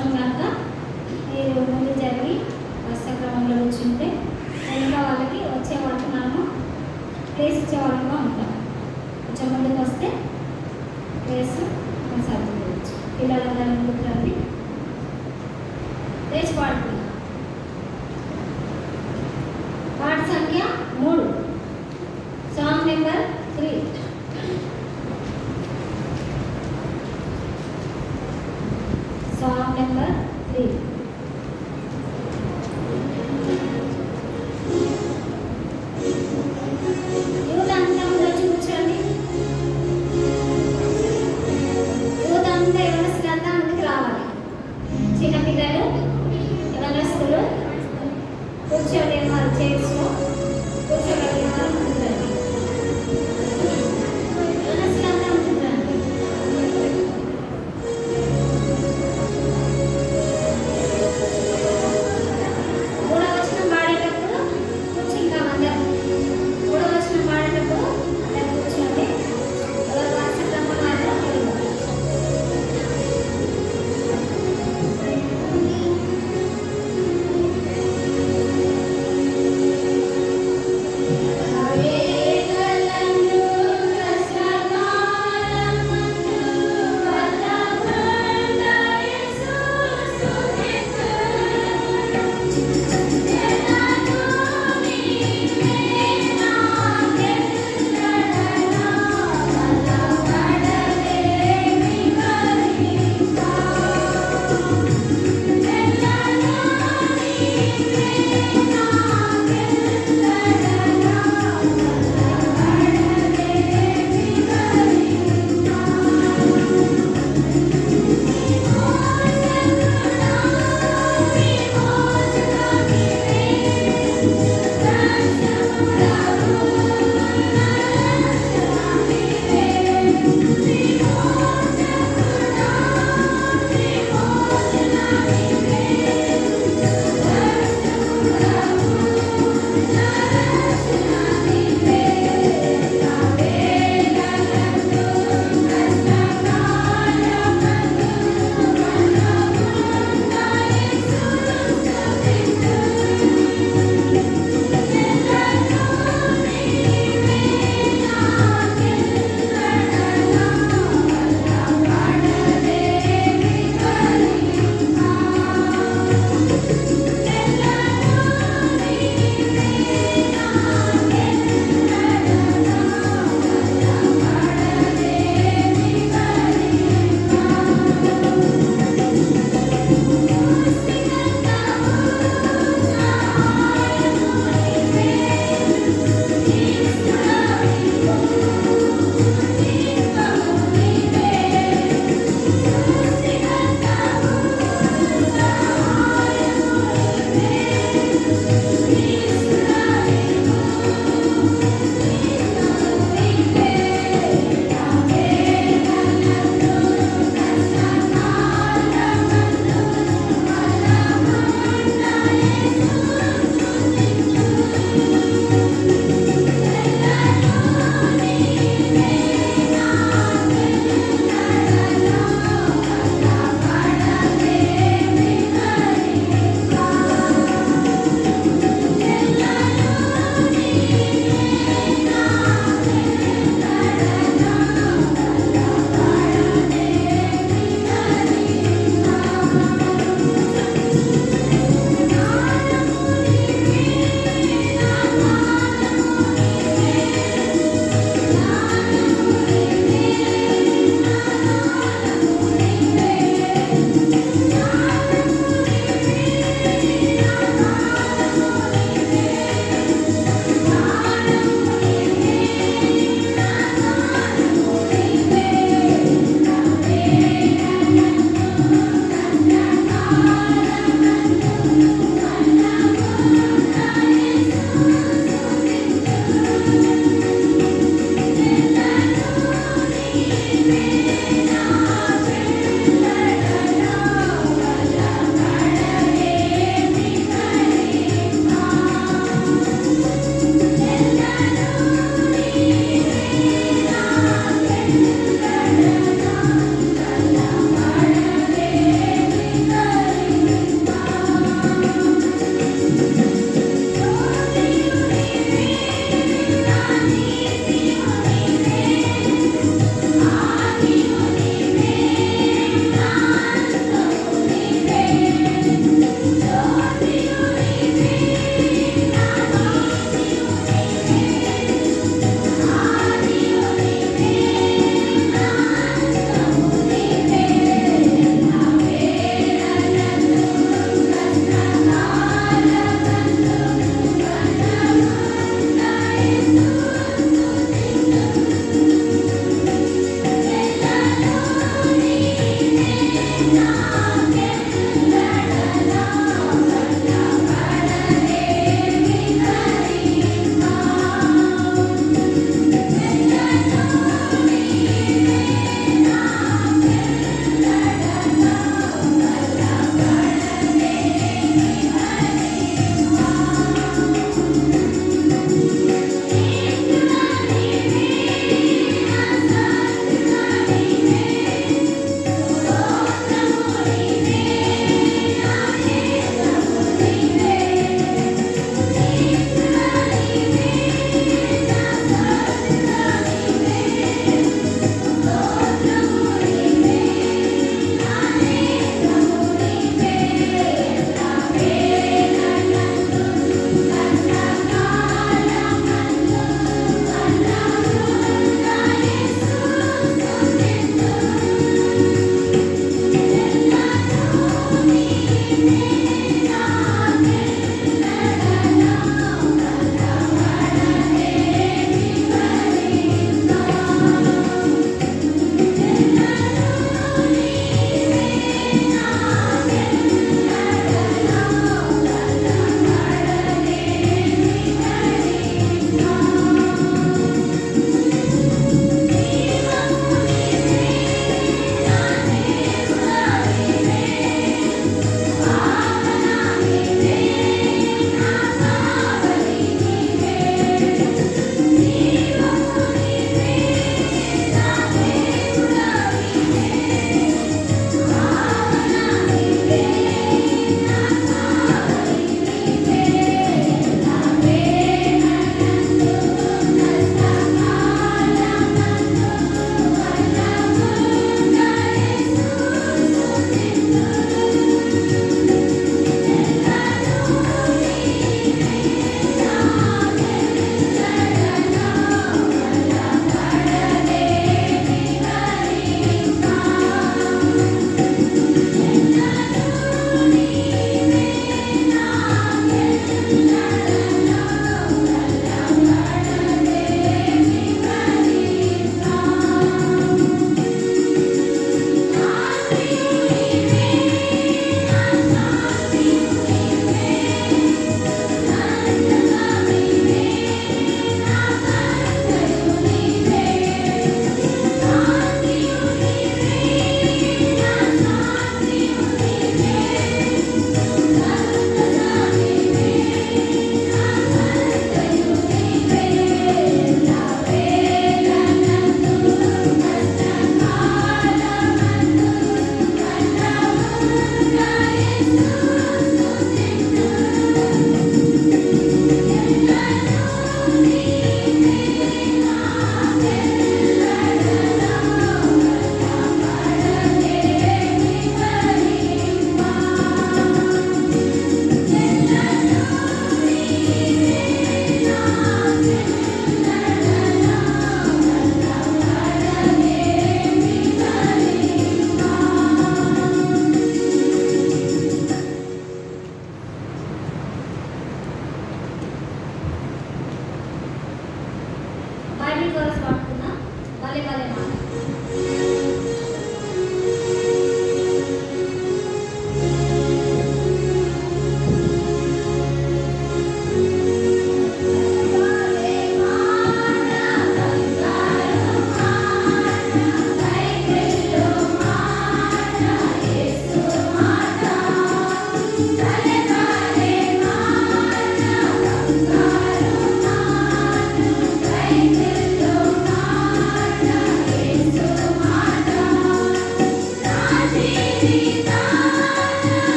అవసరం కనుక మీరు ముందు జరిగి వరుస క్రమంలో కూర్చుంటే వెనుక వాళ్ళకి వచ్చే వాళ్ళకి మనము ప్లేస్ ఇచ్చే వాళ్ళగా ఉంటాం. కొంచెం ముందుకు వస్తే ప్లేస్ సర్దుకోవచ్చు. పిల్లలందరూ ముందుకు రండి, లేచి పాడుకుందాం. పాట సంఖ్య 3, song number 3. Song number 3. Youth అంతా వచ్చి కూర్చోండి. యూత్ అంతా యవనస్తులంతా ముందుకు రావాలి. చిన్నపిల్లలు యవనస్తులు కూర్చోండి, వారు చైర్స్లో కూర్చోగలిగిన వారు ముందుకు రండి.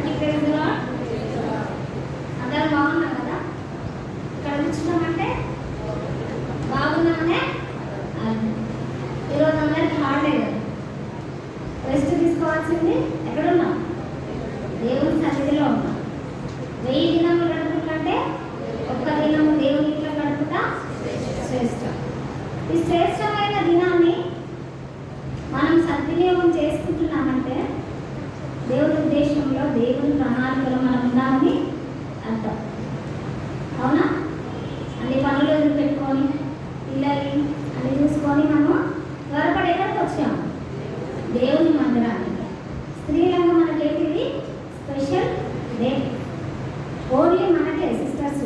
అందరికీ ప్రైజ్ లార్డ్. అందరూ బాగున్నారు కదా? ఇక్కడ కూర్చున్నామంటే బాగున్నామనే ఈరోజు అందరికి హాలిడే కదా, రెస్ట్ తీసుకోవాల్సింది ఎక్కడున్నాం? దేవుని సన్నిధిలో ఉన్నాం. 1000 దినములు గడుపుకుంటే ఒక్క దినము దేవుని ఇంట్లో గడుపుతా శ్రేష్టం. ఈ శ్రేష్టమైన దినాన్ని మనం సద్వినియోగం చేసుకుంటున్నామంటే దేవుని ఉద్దేశంలో, దేవుని ప్రణాళికలో మనం ఉన్నామని అర్థం. అవునా? అన్ని పనులు వదిలిపెట్టుకొని పిల్లల్ని అన్ని చూసుకొని మనము త్వరపడి ఎక్కడికి వచ్చాము? దేవుని మందిరానికి. స్త్రీలంగా మనకేంటిది స్పెషల్ డే, ఓన్లీ మనకే సిస్టర్స్.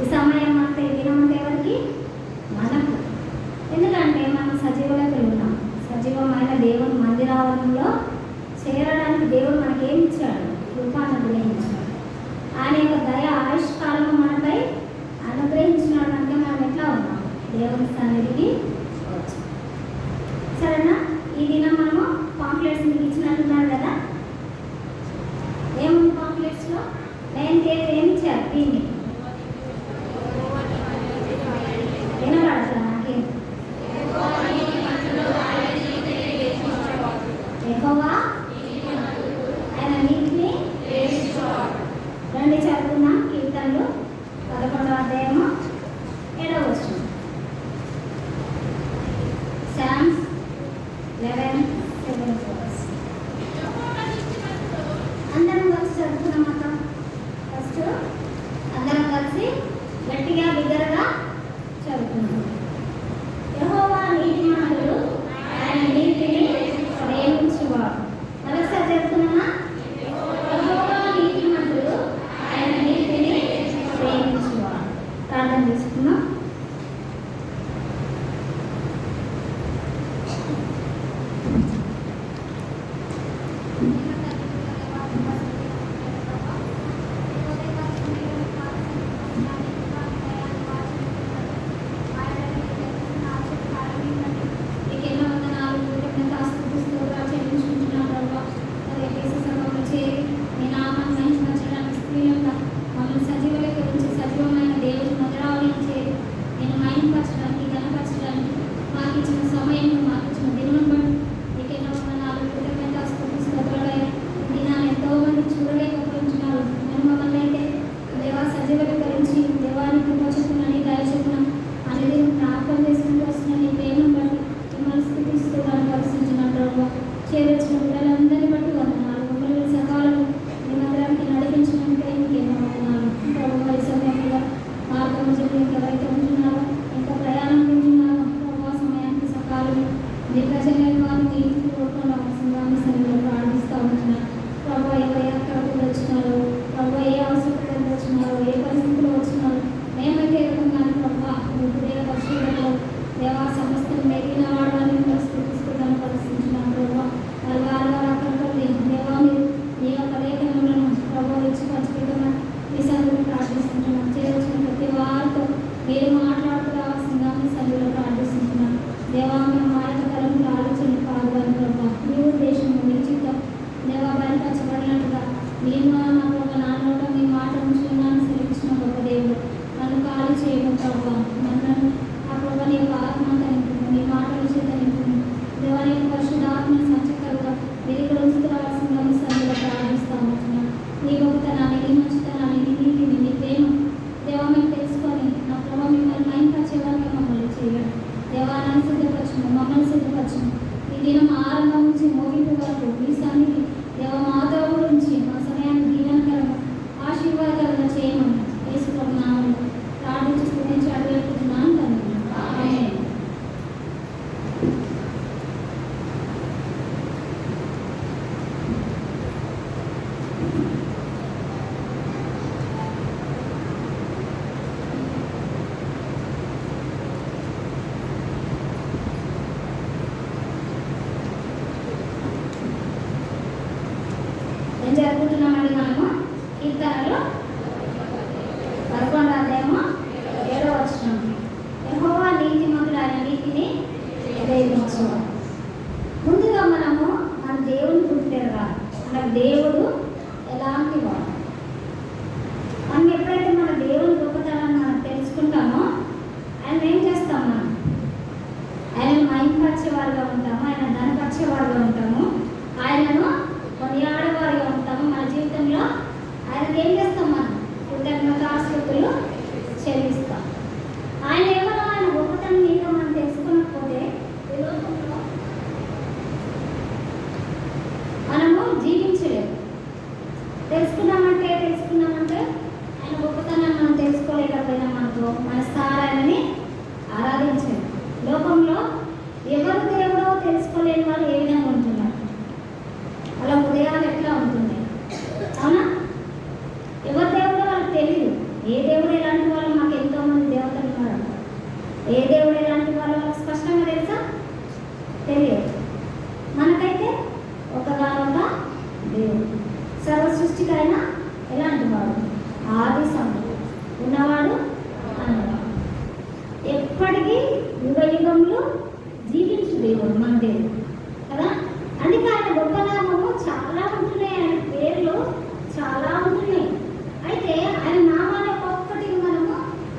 ఈ సమయం అంతా ఈ దినం అంతా ఎవరికి? మనకు. ఎందుకంటే మనం సజీవులకు ఉన్నాం. సజీవమైన దేవుని మందిరావరణంలో చేరడానికి దేవుడు మనకేం ఇచ్చాడు? కృపాను అనుగ్రహించాడు. ఆయన యొక్క దయ ఆయుష్కాలను మనపై అనుగ్రహించినాడు. అంటే మనం ఎట్లా ఉన్నాం? దేవుని సన్నిధికి వచ్చాం. సరేనా? ఈ దినం మనము పాంప్లెట్స్ మీకు ఇచ్చినట్టున్నాడు కదా. ఏముంది పాంప్లెట్స్లో? మెయిన్ పేరు ఏమి ఇచ్చారు? దీన్ని వినబడతా నాకేం? యెహోవా ఆయన నీతిని రండి చదువుకున్నాం. కీర్తనలు 11వ అధ్యాయము 7వ వచనం. Psalms 11:7. అందరం కలిసి చదువుకున్నాం అక్క. ఫస్ట్ అందరం కలిసి గట్టిగా బిగ్గరగా చదువుకున్నాం. యెహోవా నీతిమంతుడు, ఆయన నీతిని ప్రేమించువాడు. మరొకసారి చెప్తున్నామా? యెహోవా నీతిమంతుడు, ఆయన నీతిని ప్రేమించువాడు. ప్రార్థన చేసుకున్నాం. చేరొచ్చిన పిల్లలందరినీ బట్టి వందనాలు. మమ్మల్ని సకాలం మీ మందిరానికి నడిపించినందుకే మీకేమో వందనాలు. ప్రభు ఈ సమయంలో మార్గం ఎవరైతే ఉంటున్నారో, ఇంకా ప్రయాణం ఉంటున్నారో, ప్రభు సమయానికి సకాలం మీ ప్రజలైన వారు మీ ఇంటికి కోరుకుండా సంఘాన్ని సన్నిధిలో ప్రార్థిస్తూ ఉంటున్నారు. ప్రభు ఎవరు ఎక్కడికి వచ్చినారో, ప్రభు ఏ అవసరం వచ్చినారో, ఏ పరిస్థితిలో వచ్చినారో మేమైతే ఎదుగుతున్నాను. ప్రభు హృదయ పరిశీలనలో దేవా సమస్తం మెరిగిన వాడని స్థితిస్తున్నాను పరిస్థితున్నాను. ప్రభు వారు అక్కడికి దేవా మీరు మీ యొక్క లేఖనములను ప్రభు ఇచ్చి పంచుకుంటున్నా మీ సన్నిధిలో ప్రార్థిస్తుంటున్నాను. చేసిన ప్రతి వారితో మీరు మాట్లాడుతూ రావాల్సిందిగా మీ సన్నిధిలో ప్రార్థిస్తుంటున్నాను. దేవా మేము మా యొక్క తరపున ఆలోచన కాదు అని ప్రభు మీ ఉద్దేశము మీ చిత్తం దేవా బయలుపరచబడినట్టుగా నేను నా ప్రభు నా నోట మీ మాట ఉంచుకున్నాను సెలవించిన గొప్ప దేవుడు. నన్ను ఖాళీ చేయడం ప్రభు, నన్ను ఆ ప్రభు నీ యొక్క ఆత్మతో నింపును, నీ మాటల చేత నింపును. దేవా నీ యొక్క పరిశుద్ధాత్మను సంచకరుగా మీరు ఇక్కడ ఉంచుకురావాల్సిందిగా మీ సన్నిధిలో ప్రార్థిస్తూ ఉంటున్నాను. నీ గొప్పతనాన్ని, నీ మంచితనాన్ని, నీ నీతిని, నీ ప్రేమ దేవా మేము తెలుసుకొని నా ప్రభు మిమ్మల్ని మైంపరిచేవారుగా మమ్మల్ని చేయండి. దేవా నన్ను సిద్ధపరచును, మమ్మల్ని సిద్ధపరచును. ఈ దినం ఆరంభం నుంచి మోగింపు వరకు మీ సన్నిధి దేవ మాతో గురించి మా సమయాన్ని దీవెనకరంగా ఆశీర్వాదకరంగా చేయమని యేసు ప్రభు నామములో ప్రార్థించి స్తుతించి అడుగుతున్నాను తండ్రి. ఆమేన్. ఏం జరుపుకుంటున్నామండి మనము? కీర్తనలు 11వ అధ్యాయము 7వ వచనం. యెహోవా నీతిమంతుడు, ఆయన నీతిని ప్రేమించువాడు. ముందుగా మనము మన దేవుని గుర్తెరగాలి. మన దేవుడు జీవించలేము. తెలుసుకున్నామంటే ఆయన గొప్పతనాన్ని మనం తెలుసుకోలేకపోయినాం అనుకో, మన ఆయనని ఆరాధించలేము. లోకంలో ఎవరు దేవుడో తెలుసుకోలేని వాళ్ళు ఏ విధంగా ఉంటున్నారు, అలా ఉదయాలు ఎట్లా ఉంటున్నాయి, అవునా? ఎవరు దేవుడో వాళ్ళకి తెలియదు. ఏ దేవుడు ఎలాంటి వాళ్ళు, మాకు ఎంతోమంది దేవతలు ఉన్నారు. ఏ దేవుడు ఎలాంటి వాళ్ళు వాళ్ళకి స్పష్టంగా తెలుసా? తెలియదు. మనకైతే ఒకగానొక దేవుడు, సర్వ సృష్టికైనా ఎలాంటి వాడు, ఆది సంభవం ఉన్నవాడు అన్నవాడు, ఎప్పటికీ యుగ యుగంలో జీవించు దేవుడు మన దేవుడు కదా. అందుకే ఆయన గొప్ప నామము చాలా ఉంటున్నాయి, ఆయన పేర్లు చాలా ఉంటున్నాయి. అయితే ఆయన నామాన్ని ఒక్కొక్కటి మనము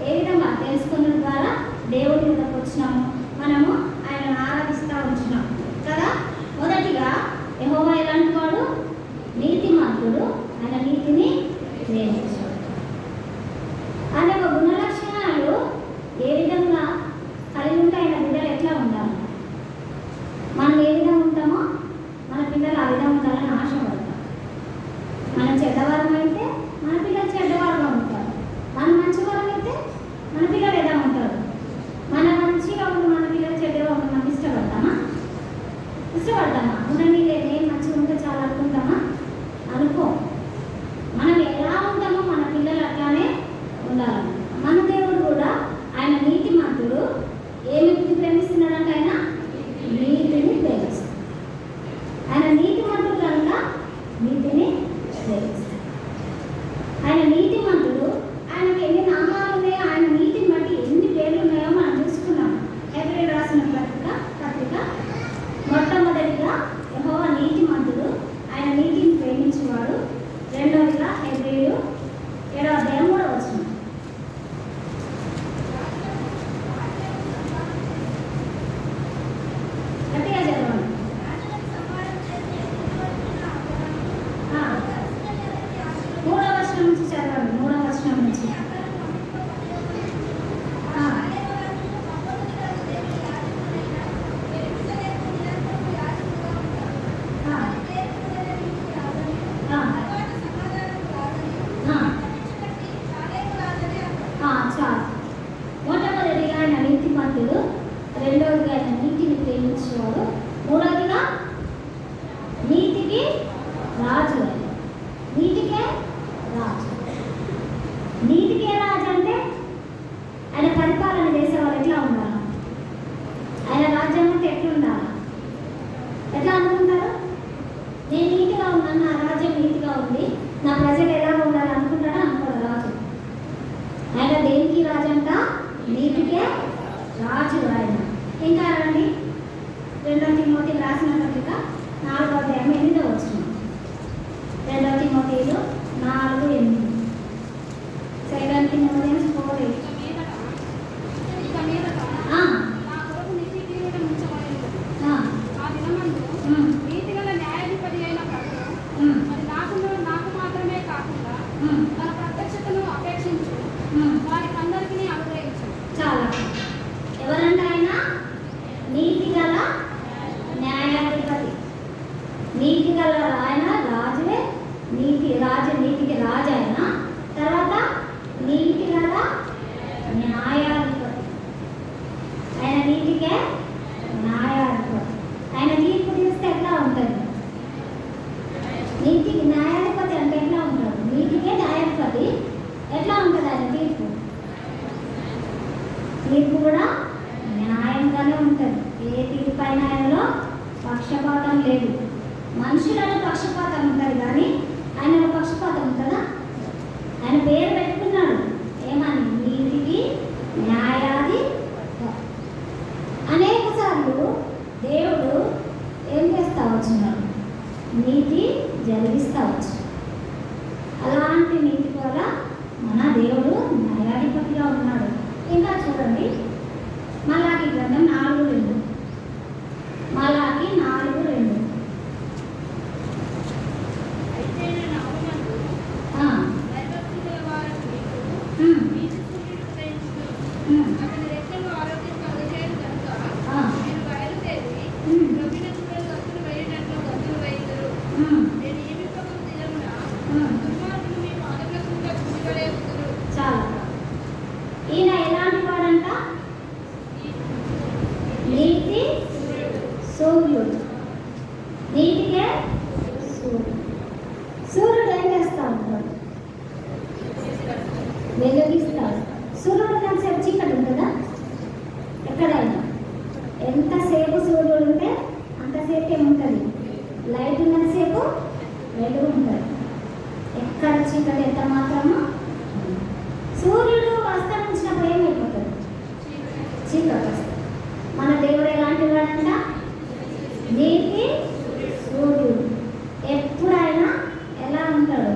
ఏ విధంగా తెలుసుకున్న ద్వారా దేవుడి మీదకి వచ్చినాము, మనము ఆయన ఆరాధిస్తూ ఉంటున్నాము కదా. మొదటిగా యెహోవా ఎలాంటి వాడు? నీతిమంతుడు, ఆయన నీతిని ప్రేమించాడు. ఆయన యొక్క గుణ లక్షణాలు ఏ విధంగా కలిగి ఉంటే ఆయన బిడ్డలు ఎట్లా ఉండాలి, మనం ఏ విధంగా ఉంటామో మన పిల్లలు ఆ విధంగా ఉండాలని ఆశపడతాం. మనం చెడ్డవారం అయితే మన పిల్లలు చెడ్డవారుగా ఉంటారు, మనం మంచివారం అయితే మన పిల్లలు ఎలా ఉంటారు. మన మంచిగా ఉండి మన పిల్లలు చెడ్డగా ఉండి మనం ఇష్టపడతామా? ఉండని లేదు, నేను మంచిగా ఉంటే చాలా అనుకుంటామా? అనుకో. మనం ఎలా ఉంటామో మన పిల్లలు అట్లానే ఉండాలి. మన దేవుడు కూడా ఆయన నీతిమంతుడు. ఏమిటిని ప్రేమిస్తున్నాడంటే ఆయన నీతిని ప్రేమిస్తాడు. ఆయన నీతిమంతుడు కనుక నీతిని ప్రేమిస్తాడు. ఆయన నీతిమంతుడు. ఆయనకి ఎన్ని నామాలు ఉన్నాయో, ఆయన నీతిని బట్టి ఎన్ని పేర్లు ఉన్నాయో మనం చూసుకున్నాం. హెబ్రీయులకు రాసిన పత్రిక మొట్టమొదటిగా యెహోవా నీతిమంతుడు, ఆయన నీతిని ప్రేమించేవాడు. రెండవదిగా హెబ్రీయులు 7వ అధ్యాయం 3వ వచనం. గట్టిగా చదవండి. 3వ వచనం నుంచి చదవండి. 3వ వచనం నుంచి. మొట్టమొదటిగా ఆయన నీతిమంతుడు, రెండవదిగా ఆయన నీతిని ప్రేమించేవాడు, మూడవదిగా నీతికి రాజు. నీతికే రాజు. నీతికే రాజు అంటే ఆయన పరిపాలన చేసేవాళ్ళు ఎట్లా ఉండాలి, ఆయన రాజ్యం అంటే ఎట్లా ఉండాలి, ఎట్లా అనుకుంటారు? నేను నీతిగా ఉన్నాను, నా రాజ్యం నీతిగా ఉంది, నా ప్రజలు ఎలా ఉండాలి అనుకుంటారా? అనుకోరు రాజు. ఆయన దేనికి రాజు అంట? నీతికే రాజు ఆయన. ఇంకా రండి, 2వ తిమోతికి రాసిన పత్రిక 4వ అధ్యాయం 8వ వచనం. 2వ తిమోతిలో 4:8. 2 తిమోతియన్స్ 4:8. చాలా ఎవరంటే ఆయన నీతి గల న్యాయాధిపతి. నీతి గల ఆయన రాజువే, నీతికి రాజు ఆయన. తర్వాత నీతి గల న్యాయాధిపతి. ఆయన నీతికే న్యాయాధిపతి. ఆయన తీర్పు తీస్తే ఎట్లా ఉంటుంది? నీతికి న్యాయాధిపతి అంటే ఎట్లా ఉంటాడు? నీతికే న్యాయాధిపతి ఎట్లా ఉంటుంది ఆయన తీర్పు? తీర్పు కూడా న్యాయంగానే ఉంటుంది. ఏ తీర్పు అయినా ఆయనలో పక్షపాతం లేదు. మనుషులలో పక్షపాతం ఉంటుంది కానీ ఆయనలో పక్షపాతం ఉంటుందా? ఆయన పేరు పెట్టుకున్నాడు ఏమని? నీతికి న్యాయాది. అనేక సార్లు దేవుడు ఏం చేస్తా వచ్చినాడు? నీతి జరిగిస్తా వచ్చాడు. అలాంటి నీతి కూడా మన దేవుడు న్యాయాధిపతిగా ఉన్నాడు. ఇంకా చూడండి, మలాకి గ్రంథం 4:2. మలాకి 4:2. నేను ఈ విపత్తు దినమున దుర్మార్గులు మీ పాదముల కింద కూలిపడేస్తున్నారు. చాలా. ఈయన ఎలాంటి వాడంట? నీతి సూర్యుడు. నీతికే సూర్యుడు. సూర్యుడు ఏం చేస్తా ఉంటాడు? వెలుగిస్తాడు. సూర్యుడు కాసేపు చీకటి ఉంటుందా? ఎక్కడైనా ఎంతసేపు సూర్యుడు ఉంటే అంతసేపు ఏముంటుంది? లైట్ ఉన్నంతసేపు వెలుగు ఉంటుంది. ఎక్కడ చీకటి ఎంత మాత్రమో. సూర్యుడు అస్తమించినప్పుడు ఏమైపోతుంది? చీకటి వస్తుంది. మన దేవుడు ఎలాంటి వాడంట? నీతి సూర్యుడు. ఎప్పుడైనా ఎలా ఉంటాడు?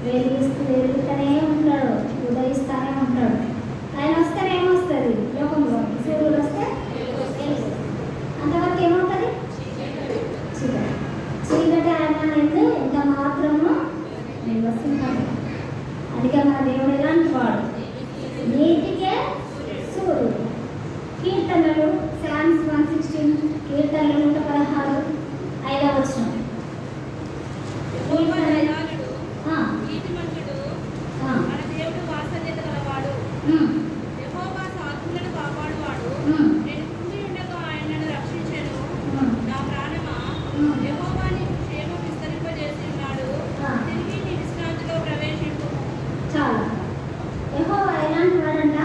వెలుగుతూనే ఉంటాడు, ఉదయిస్తూనే ఉంటాడు. ఆయన వస్తే ఏమొస్తుంది? లోకంలో సూర్యుడు వస్తే అంతవరకు ఏమవుతుంది? చీకటి. చీకటి ఆయన ఎంత మాత్రమో నివసించాలి. అందుకే మన దేవుడు ఎలాంటి వాడు? నీతికే సూర్యుడు. కీర్తనలు సామ్స్ 116, కీర్తనలు 116, 5వ వచనం. మన దేవుడు వాత్సల్యత గలవాడు. యెహోవా సాధువులను కాపాడువాడు. నేను కృంగి ఉండగా ఆయన నన్ను రక్షించెను. నా ప్రాణమా, యెహోవా నీకు క్షేమం విస్తరింపజేసి ఉన్నాడు. తిరిగి నీ విశ్రాంతిలో ప్రవేశింపు. చాలా. యెహోవా ఎలాంటి వాడంట?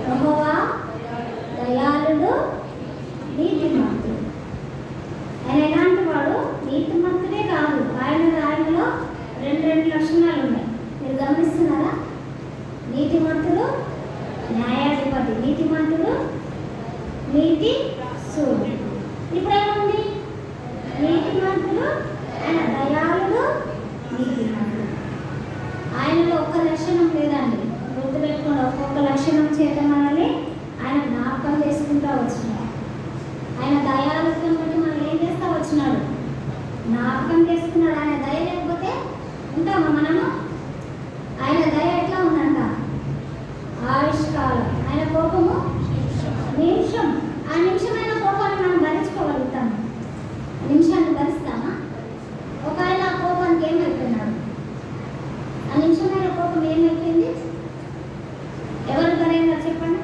యెహోవా దయాళుడు, నీతిమంతుడు. ఆయన ఎలాంటి వాడు? నీతిమంతుడే కాదు, ఆయనలో రెండు లక్షణాలు ఉన్నాయి. మీరు గమనిస్తున్నారా? నీతిమంతుడు, న్యాయాధిపతి. నీతిమంతుడు, నీతి సూర్యుడు. ఇప్పుడు ఏముంది? నీతిమంతుడు, ఆయన దయాళుడు, నీతిమంతుడు. ఆయనలో ఒక్క లక్షణం లేదండి. గుర్తుపెట్టుకోండి, ఒక్కొక్క లక్షణం చేత మనల్ని ఆయన జ్ఞాపకం చేసుకుంటూ వచ్చినాడు. ఆయన దయాళుత్వం బట్టి మనం ఏం చేస్తా వచ్చినాడు? జ్ఞాపకం చేసుకున్నాడు. ఆయన దయ లేకపోతే ఉంటామా మనము? ఆయన దయ ఎట్లా ఉందంట? ఆయుష్కాలం. ఆయన కోపము నిమిషం. ఆ నిమిషమైన కోపాన్ని మనం భరించుకోగలుగుతాము? నిమిషాన్ని భరిస్తామా? ఒకవేళ ఆ కోపానికి ఏమైపోయినాడు? ఆ నిమిషమైన కోపం ఏమైపోయింది? ఎవరు భరైనారు చెప్పండి?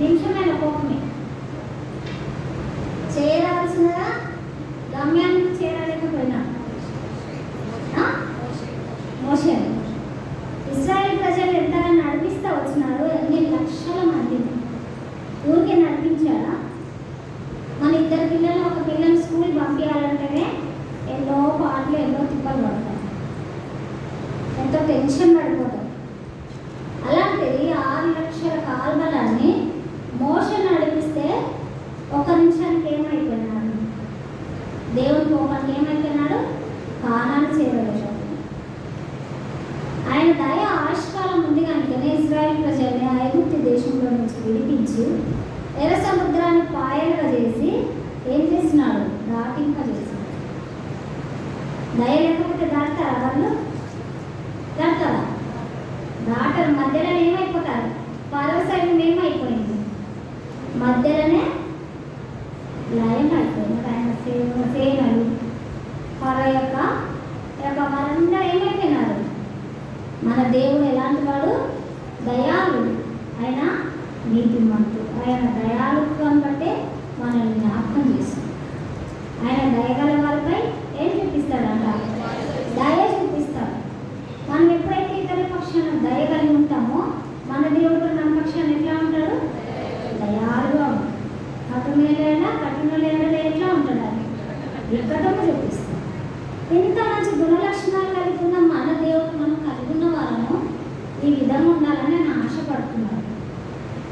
నిమిషమైన కోపమే. చేరాల్సినదా గమ్యానికి చేరలేకపోయినా మోషే. ఇశ్రాయేల్ ప్రజలు ఎంతగా నడిపిస్తూ వచ్చినారు? ఎన్ని లక్షల మందిని ఊరికే నడిపించారా? మన ఇద్దరు పిల్లలు, ఒక పిల్లని స్కూల్ పంపించాలంటేనే ఎన్నో పాటలు, ఎన్నో తిప్పలు పడతాం, ఎంతో టెన్షన్ పడిపోతాం. అలాంటిది 6 లక్షల కాల్వలన్నీ మోషే నడిపిస్తే ఒక నిమిషానికి ఏమైపోయినాడు? దేవుని కోపానికి ఏమైపోయినాడు? కానాను చేరలేదు. ఆయన దయ ఆయుష్కాలం ఉంది కనుకనే ఇశ్రాయేల్ ప్రజల్ని ఐగుప్తు దేశంలో నుంచి విడిపించి ఎర్ర సముద్రాన్ని పాయలుగా చేసి ఏం చేసినాడు? దాటింపజేసినాడు. దయ లేకపోతే దాటారా వాళ్ళు? దాటారా? దాటరు. మధ్యలోనే ఏమైపోతారు? పర్వ సైన్యం ఏమైపోయింది? మధ్యలోనే లయం అయిపోయింది. ఆయన సేనలు పర యొక్క వారందరూ ఏమైపోయినారు? మన దేవుడు ఎలాంటి వాడు? దయాళుడు. ఆయన నీతిమంతుడు. ఆయన దయాళుత్వం బట్టే మనల్ని జ్ఞాపకం చేస్తుంది. ఆయన దయగల వారిపై ఏం చూపిస్తాడంట? దయ చూపిస్తాడు. మనం ఎప్పుడైతే ఇతరుల పక్షాన దయ కలిగి ఉంటామో మన దేవుడు మన పక్షాన ఎట్లా ఉంటాడు? దయాళుగా ఉంటాడు. కఠినలేడా ఎట్లా ఉంటాడు? అది వికటము చూపిస్తాడు. ఇంత మంచి గుణలక్షణాలు కలిగి ఉన్న మన దేవుడు మనం కలిగి ఉన్న వాళ్ళను ఈ విధంగా ఉండాలని నేను ఆశపడుతున్నాను.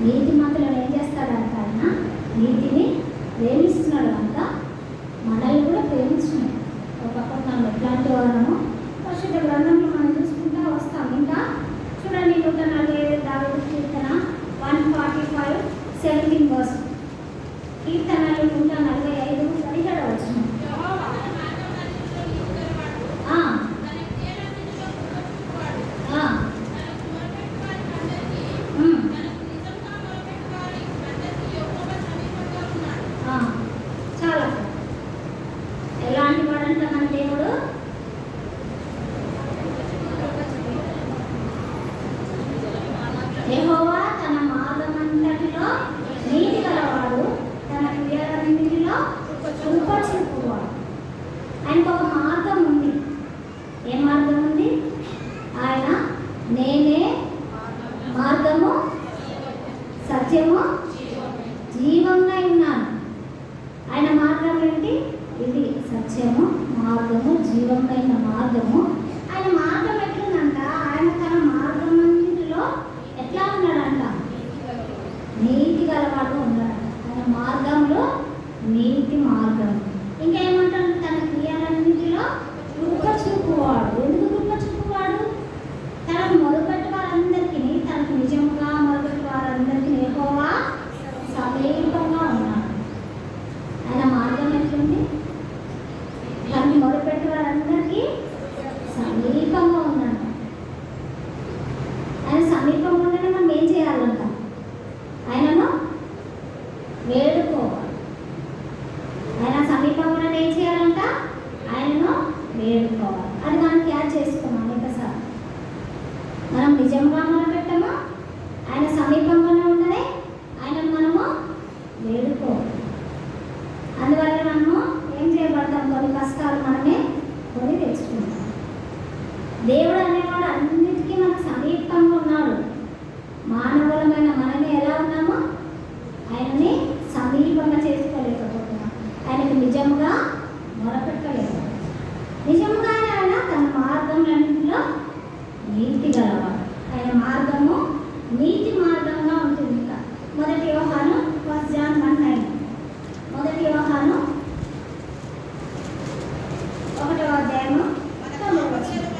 నీతిమంతులను ఏం చేస్తాడంట? ఆయన నీతిని ప్రేమిస్తున్నాడు కనుక మనల్ని కూడా ప్రేమించినాడు. ఒకప్పుడు మనం ఎట్లాంటి వాళ్ళము పరిశుద్ధ గ్రంథంలో మనం చూసుకుంటూ వస్తాం. ఇంకా చూడండి, 145 దావీదు కీర్తన 145, 17 verse. కీర్తనలు 145, 17వ వచనం. చాలా ఎలాంటి వాడంట మన దేవుడు? యెహోవా తన మార్గమంతటిలో నీతి గలవాడు, తన క్రియలన్నిటిలో కృప చూపువాడు. ఆయనకు ఒక మార్గం ఉంది. ఏ మార్గం ఉంది? ఆయన నేనే మార్గము సత్యము జీవంగా ఉన్నాను. ఆయన మార్గం ఏంటి? ఇది సత్యము మార్గము జీవమైన మార్గము. ఆయన మార్గం ఎట్లుందంట? ఆయన తన మార్గంలో ఎట్లా ఉన్నాడంట? నీతి గలవాడు ఉన్నాడంట. ఆయన మార్గంలో నీతి మార్గం. ఇంకేమంటాడు? తన క్రియలన్నింటిలో కృప చూపువాడు. ఎందుకు కృప చూపువాడు? తనకు మొదలుపెట్టి వారందరికీ, తనకు నిజంగా మొదలుపెట్టి వారందరికీ యెహోవా సమీపంగా ఉన్నాడు. ఆయన మార్గం ఎట్లుంది? తనకి మొదలుపెట్టి వారందరికీ సమీపంగా ఉన్నాడు. ఆయన సమీపంగా ఉండగానే మనం ఏం చేయాలంట? ఆయనను వేడుకోవాలి. ఆయన సమీపంగా ఏం చేయాలంట? ఆయనను వేడుకోవాలి. అది మనం క్యాచ్ చేసుకున్నాం అనేకసార్లు. మనం నిజంగా మొదలుపెట్టామా? ఆయన సమీపంగానే ఉండనే ఆయనను మనము వేడుకోవాలి. అందువల్ల మనము ఏం చేయబడతాం? కొన్ని కష్టాలు మనమే కొని తెచ్చుకుంటాం. దేవుడు అనేవాడు అన్నిటికీ మనకు సమీపంగా ఉన్నాడు. మానవులమైన మనమే ఎలా ఉన్నామో ఆయనని సమీపంగా చేసుకోలేకపోతున్నాం. ఆయనకు నిజంగా మొరపెట్టలేదు. నిజంగా ఆయన తన మార్గంలో నీతి గలవాడు. ఆయన మార్గము నీతి మార్గంగా ఉంటుంది. ఇంకా 1 యోహాను 1:9. 1 యోహాను 1వ అధ్యాయము 9వ వచనం.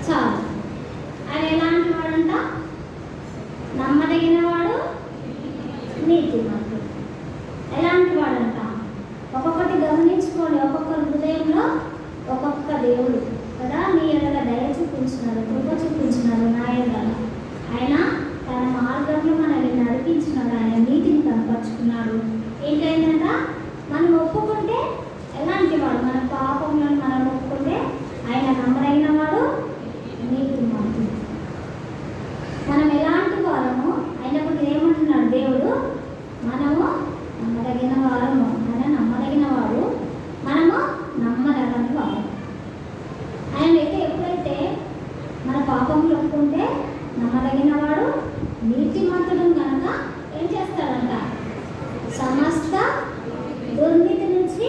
చాలు. ఆయన ఎలాంటి వాడంట? నమ్మదగిన వాడు, నీతిమంతుడు. ఎలాంటి వాడంట? ఒక్కొక్కటి గమనించుకోండి. ఒక్కొక్క హృదయంలో ఒక్కొక్క దేవుడు కదా నీ ఎడల దయ చూపించినారు, కృప చూపించినారు. నా ఎడల ఆయన తన మార్గంలో మనల్ని నడిపించినాడు. ఆయన నీతిని కనపరుచుకున్నాడు. ఏంటంట? మనం ఒప్పుకుంటే ఎలాంటి వాడు? మన పాపంలో మనం ఒప్పుకుంటే ఆయన నమ్మదగిన వాడు, నీతిమంతుడు. మనం ఎలాంటి వారము అయినప్పుడు ఏమంటున్నాడు దేవుడు? మనము నమ్మదగిన వారము. ఆయన నమ్మదగిన వాడు, మనము నమ్మదగని వాడు. ఆయన అయితే ఎప్పుడైతే మన పాపంలో ఒప్పుకుంటే నమ్మదగిన వాడు, నీతిమంతుడు కనుక ఏం చేస్తాడంట? సమస్త దుర్నీతి నుంచి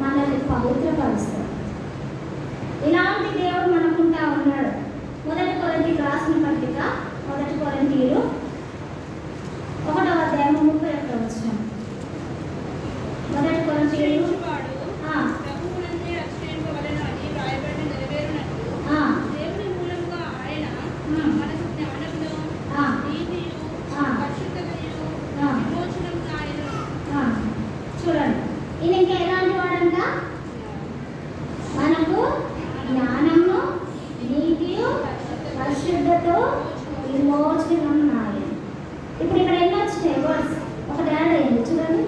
మనల్ని పవిత్రపరుస్తాడు. ఇలాంటి దేవుడు మనకుంటా ఉన్నాడు. 1 కొరింథీయులకు రాసిన పత్రిక 1 కొరింథీయులు 1వ అధ్యాయము 31వ వచనం. 1 కొరింథీయులు చూడండి. ఈయన ఇంకా ఎలాంటి వాడంట? మనకు జ్ఞానము, నీతియు, పరిశుద్ధతో విమోచనం నాయ. ఇప్పుడు ఇక్కడ ఎన్ని వచ్చినాయి వర్డ్స్? ఒకటి యాడ్ అయింది. చూడండి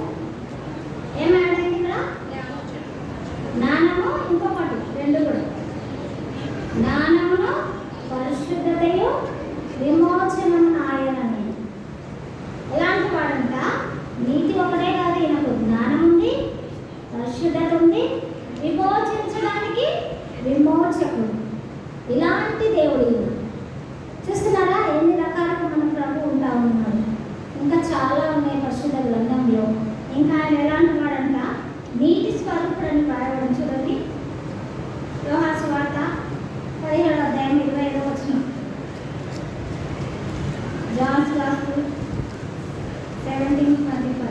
ఏం యాడ్ అయింది ఇక్కడ? జ్ఞానము, ఇంకొకటి 2 కూడా. జ్ఞానమును, పరిశుద్ధతయు, విమోచనం నాయనని. ఎలాంటి వాడంట? నీతి ఒకటే కాదు, ఈయనకు జ్ఞానం ఉంది, పరిశుద్ధత ఉంది, విమోచించడానికి విమోచకుడు. ఇలాంటి దేవుడు ఈయన. చూస్తున్నారా ఎన్ని రకాలుగా మన ప్రభు ఉంటా ఉన్నాడు. ఇంకా చాలా ఉన్నాయి పరిశుద్ధ గ్రంథంలో. ఇంకా ఆయన ఎలాంటి వాడంట? నీతి స్వరూపుడని రాయబడి. చూడండి యోహాను సువార్త 17వ అధ్యాయం 25వ వచనం. Johne's gospel 17:25.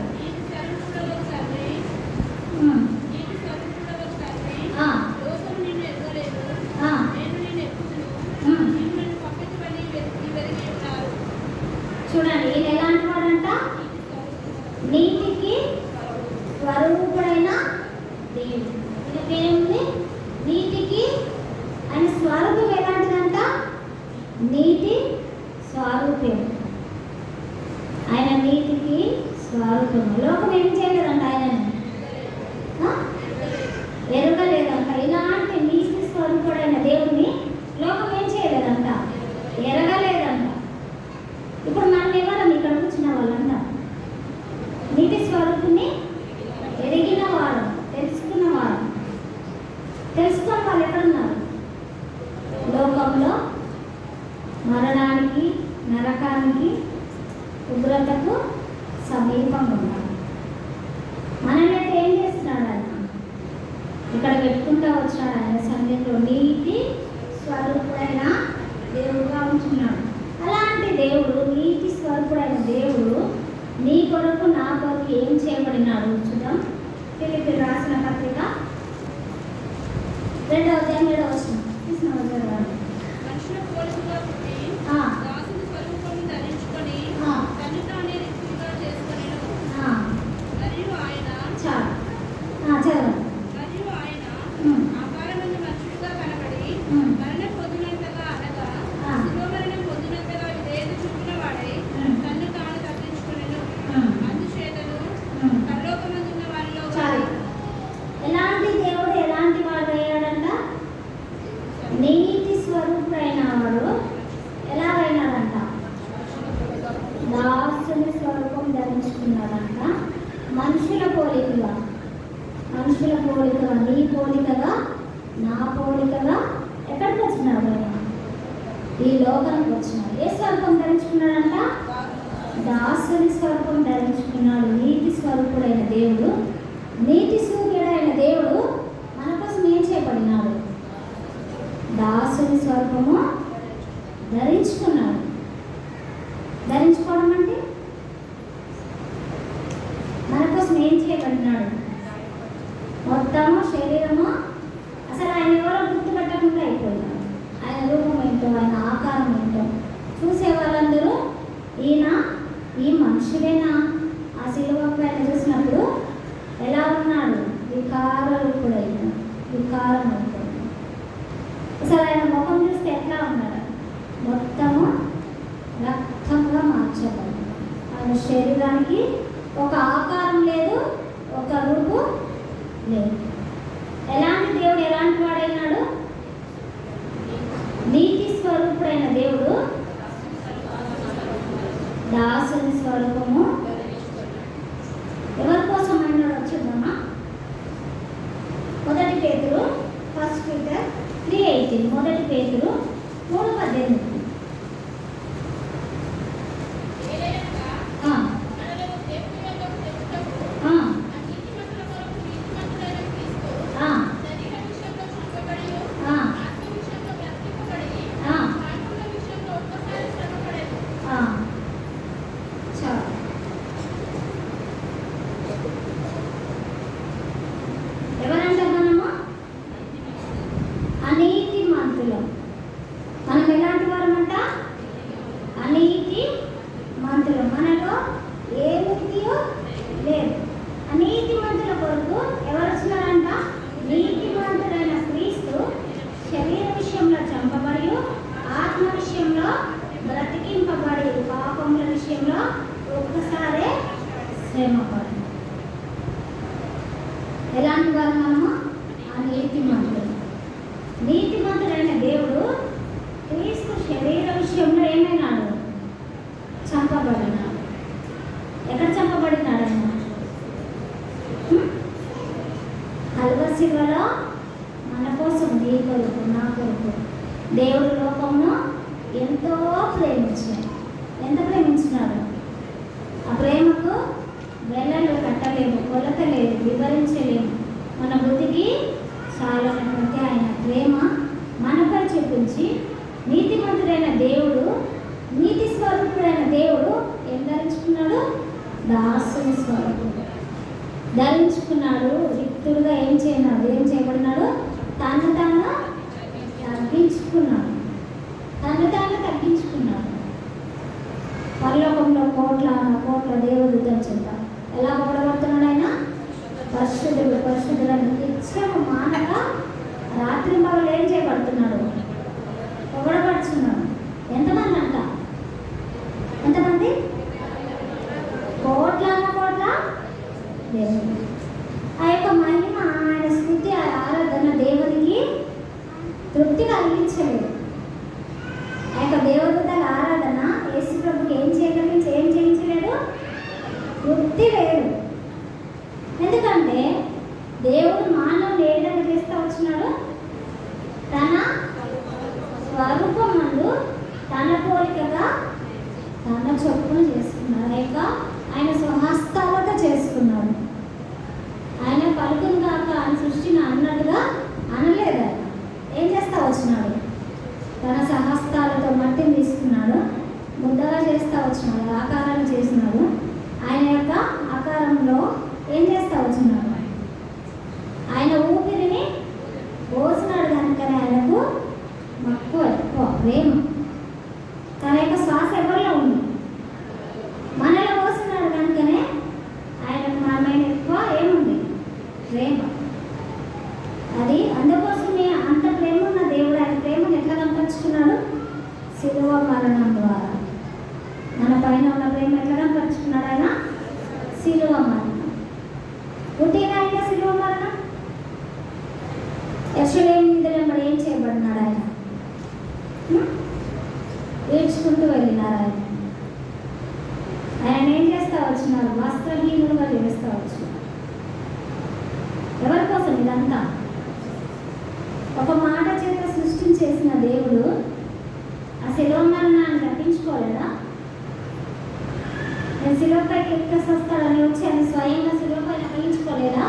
చూడండి ఈయన ఎలాంటి వాడంట? నీతికి స్వరూపుడైన దేవుడు. ఈయన పేరుంది నీతికి. ఆయన స్వరూపం ఎలాంటిదంట? స్వరూపము. లోకం ఏం చేయలేదంట ఆయనని, ఎరగలేదంట. ఇలాంటి నీతి స్వరూపుడైన దేవుని లోకం ఏం చేయలేదంట, ఎరగలేదంట. ఇప్పుడు మనం ఎవరం ఇక్కడ కూర్చున్న వాళ్ళంట నీతి స్వరూపుని ఎరిగిన వారు, తెలుసుకున్న వారు. తెలుసుకున్న వాళ్ళు ఎక్కడున్నారు? లోకంలో మరణానికి, నరకానికి, ఉగ్రతకు సమీపంగా ఉన్నారు. మనల్ని ఏం చేస్తున్నాడు ఆయన? ఇక్కడ పెట్టుకుంటూ వచ్చినాడు ఆయన సన్నిధిలో నీతి స్వరూపుడైన దేవుడుగా ఉంటున్నాడు. అలాంటి దేవుడు, నీతి స్వరూపుడైన దేవుడు నీ కొరకు నా కొరకు ఏం చేయబడినాడు చూద్దాం. ఫిలిప్పీయులకు రాసిన పత్రిక 2వ అధ్యాయం 7వ వచనం తీసుకున్నాడు. మనుషుల పోలికగా పుట్టి దాసుని స్వరూపమును ధరించుకొని తన్ను తానే రిక్తునిగా చేసుకొనెను. మరియు ఆయన ఆకారమందు మనుషుడుగా కనబడి మరణం పొందినంతగా, అనగా శిలువ మరణం పొందినంతగా విధేయత చూపిన వాడై తన్ను తాను తగ్గించుకొనెను. అందుచేతను పరలోకమందున్న వారిలో ఎలాంటి దేవుడు ఎలాంటి వాడు అయ్యాడంట? నీతి స్వరూపుడైన వాడు ఎలాగైనాడంట? దాసుని స్వరూపం ధరించుకున్నాడంట. మనుషుల పోలికగా, మనుషుల పోలికగా, నీ పోలికగా, నా పోలికగా ఎక్కడికి వచ్చినాడు ఆయన? ఈ లోకానికి వచ్చినాడు. ఏ స్వరూపం ధరించుకున్నాడంట? దాసుని స్వరూపం ధరించుకున్నాడు. నీతి స్వరూపుడైన దేవుడు, నీతి సూర్యుడైన దేవుడు మన కోసం ఏం చేయబడినాడు? దాసుని స్వరూపము ధరించుకున్నాడు. ధరించుకోవడం అంటే మన కోసం ఏం చేయబడినాడు? మొత్తము శరీరము, అసలు ఆయన ఎవరో గుర్తుపెట్టకుండా అయిపోయినాడు. ఆయన రూపం ఏంటో, ఆయన ఆకారం ఏంటో చూసే వాళ్ళందరూ ఈయన ఈ మనుషులేనా? ఆ శిలువ పైన చూసినప్పుడు ఎలా ఉన్నాడు? వికార రూపుడైనాడు, వికారం అయిపోయింది. అసలు ఆయన ముఖం చూస్తే ఎట్లా ఉన్నాడు? మొత్తము రక్తంగా మార్చబడింది. ఆయన శరీరానికి ఒక ఆకారం లేదు, ఒక రూపు లేదు. ఎలాంటి దేవుడు, ఎలాంటి వాడైనాడు? నీతి స్వరూపుడైన దేవుడు దాసుని స్వరూపము ఎవరి కోసం అయినాడు? వచ్చిందమ్మా 1 పేతురు 1 Peter 3:18. 1 పేతురు 3:18. ఎవరంట మనము? అనీతి మంతులు. మనం ఎలాంటి వారమంట? అనీతి మంతులు. మనలో ఏ నీతియో లేదు. అనీతి మంతుల కొరకు ఎవరు వచ్చినారంట? నీతి మంతుడైన క్రీస్తు శరీర విషయంలో చంపబడి, ఆత్మ విషయంలో బ్రతికింపబడి, పాపముల విషయంలో ఒక్కసారే శ్రమపడి. ఎలాంటి వారు మనము? ఆ నీతిమంతుడు. నీతిమంతుడైన దేవుడు క్రీస్తు శరీర విషయంలో ఏమైనాడు? చంపబడినాడు. ఎక్కడ చంపబడినాడు ఆయన? కల్వరి శిలువలో మన కోసం, నీ కొరకు, నా కొరకు దేవుడు లోకమును ఎంతో ప్రేమించాడు. ఎంత ప్రేమించినాడు? ఆ ప్రేమకు వెలలు కట్టలేము, కొలత లేదు, వివరించలేము. మన బుద్ధికి చాలనటువంటి ఆయన ప్రేమ మనపై చూపించి నీతిమంతుడైన దేవుడు, నీతి స్వరూపుడైన దేవుడు ఏం ధరించుకున్నాడు? దాసుని స్వరూపుడు ధరించుకున్నాడు. రిక్తుడుగా ఏం చేయబడినాడు? తను తాను తగ్గించుకున్నాడు. తను తాను తగ్గించుకున్నాడు. పరలోకంలో కోట్ల దేవదూతల చేత ఎలా పొగడబడుతున్నాడు ఆయన? పరిశుద్ధుడు, పరిశుద్ధుడు అని నిత్యం మానక రాత్రి పగలు ఏం చేయబడుతున్నాడు? పొగడబడుతున్నాడు. ఎంతమంది అంట? ఎంతమంది? కోట్ల మనకు తన పోలికగా తన చొప్పున చేసుకున్నాడు. లేక ఆయన స్వహస్తాలతో చేసుకున్నాడు. ఆయన పలుకును కాక ఆయన సృష్టిని అన్నట్టుగా అనలేదు. ఆయన ఏం చేస్తా వచ్చినాడు? తన సహస్తాలతో మట్టిని తీసుకున్నాడు, ముద్దగా చేస్తా వచ్చినాడు, ఆకారాన్ని చేసినాడు. ఆయన యొక్క ఆకారంలో ఏం చేస్తా వచ్చినాడు? ఆయన ఊపిరిని పోసినాడు. కనుకనే ఆయనకు మక్కువ ఎక్కువ ప్రేమ. తన యొక్క శ్వాస ఎవరిలో ఉంది? మనలో పోసినాడు. కనుకనే ఆయనకు మనమైన ఎక్కువ ఏముంది? ప్రేమ. అది అందుకోసమే అంత ప్రేమ ఉన్న దేవుడు ఆయన ప్రేమను ఎట్లా కనపరుచుకున్నాడు? శిలువ మరణం ద్వారా. మన పైన ఉన్న ప్రేమ ఎట్లా కనపరుచుకున్నాడు? ఆయన శిలువ మరణం. పుట్టిన ఆయన శిలువ మరణం. యెరూషలేము నిందలో మరి ఏం చేయబడినాడు? ఆయన ఏడ్చుకుంటూ వెళ్ళినారు. ఆయన ఏం చేస్తా వచ్చినారు? వస్త్రహీనులుగా చేస్తా వచ్చినారు. ఎవరి కోసం ఇదంతా? ఒక మాట చేత సృష్టించేసిన దేవుడు ఆ శిలువ మరణాన్ని తప్పించుకోలేదా? నేను శిలువపైకి ఎక్కేసొస్తాడని వచ్చి ఆయన స్వయంగా శిలువపై అప్పగించుకోలేదా?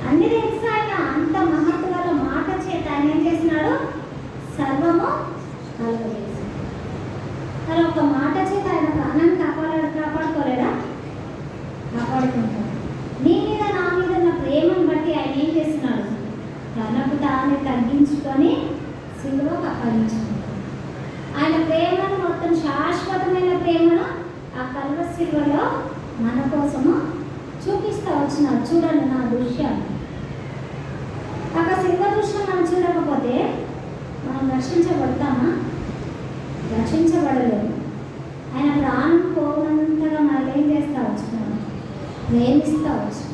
అన్ని తెలుసు. ఆయన అంత మహత్తుగల మాట చేత ఆయన ఏం చేసినాడు? సర్వము కలుగజేసి. మరి ఒక మాట చేత ఆయన ప్రాణాన్ని కాపాడుకోలేదా? కాపాడుకుంటాడు. నీ మీద నా మీద ఉన్న ప్రేమను బట్టి ఆయన ఏం చేస్తున్నాడు? తనకు తానే తగ్గించుకొని శిలువకు అప్పగించుకుంటాడు. ఆయన ప్రేమను మొత్తం శాశ్వతమైన ప్రేమను ఆ కల్వరి శిలువలో మన కోసము చూపిస్తూ వచ్చినాడు. చూడండి నా దృశ్యాన్ని. ఒక శిలువ దృశ్యం మనం చూడకపోతే మనం రక్షించబడతామా? రక్షించబడలేదు. ఆయన ప్రాణం పోనంతగా మనల్ని ఏం చేస్తా వచ్చినాడు? ప్రేమిస్తా వచ్చు.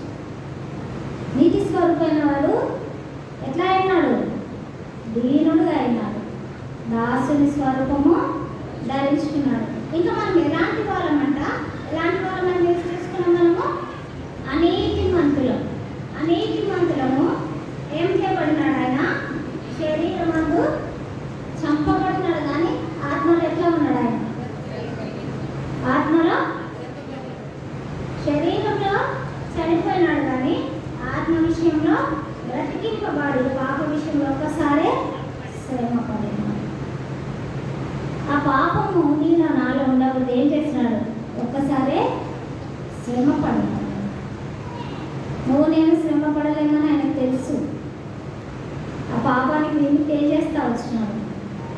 నీతి స్వరూపమైన వాడు ఎట్లా అయినాడు? దీనుడుగా అయినాడు. దాసుని స్వరూపము ధరించుకున్నాడు. ఇంకా మనం ఎలాంటి వాళ్ళమంట? ఎలాంటి వాళ్ళని చేసుకున్నాం మనము? అనీతిమంతులం. అనీతిమంతులము ఏం చేయబడినాడు? ఆయన శరీరమందు చంపబడినాడు. కానీ ఆత్మలో ఎట్లా ఉన్నాడు? ఆయన ఆత్మలో శరీరంలో చనిపోయినాడు. కానీ ఆత్మ విషయంలో బ్రతికింపబడి పాప విషయంలో ఒక్కసారే శ్రమ పడినాడు. ఆ పాపము నీలో నాలో ఉండకూడదు. ఏం చేసినాడు? ఒక్కసారే శ్రమ పడినాడు. నువ్వు నేను శ్రమ పడలేమని ఆయనకు తెలుసు. ఆ పాపానికి నిన్ను పే చేస్తా వచ్చినాడు.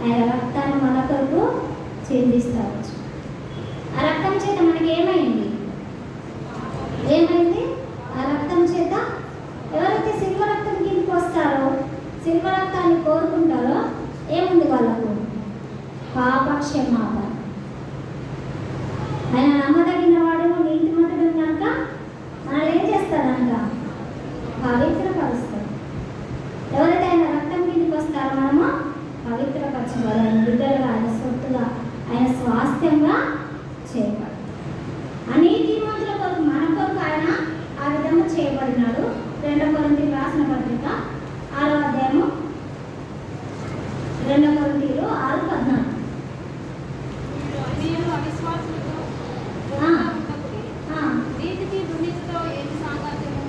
ఆయన రక్తాన్ని మన కొరకు చెందిస్తా వచ్చు. ఆ రక్తం చేత మనకి ఏమైంది? ఏమైంది? ఆ రక్తం చేత ఎవరైతే శిల్వ రక్తం కిందకి వస్తారో, శిల్వ రక్తాన్ని కోరుకుంటారో ఏముంది వాళ్ళకు? పాప క్షమాపణ. ఆయన నమ్మదగిన వాడు, నీతిమంతుడు కనుక మనల్ని ఏం చేస్తాడంట? పవిత్రపరుస్తాడు. ఎవరైతే ఆయన రక్తం కిందకి వస్తారో మనము పవిత్రపరచబడి ఆయన బిడ్డలుగా, ఆయన సొత్తుగా, ఆయన స్వాస్థ్యంగా చేయబడతాడు. అనీతిమంతుల కొరకు మన కొరకు ఆయన ఆ విధంగా చేయబడినాడు. 2 కొరింథీయులకు రాసిన పత్రిక 6వ అధ్యాయము 2 కొరింథీయులు 6:14. నీతికి దుర్నీతితో ఏమి సాంగత్యము?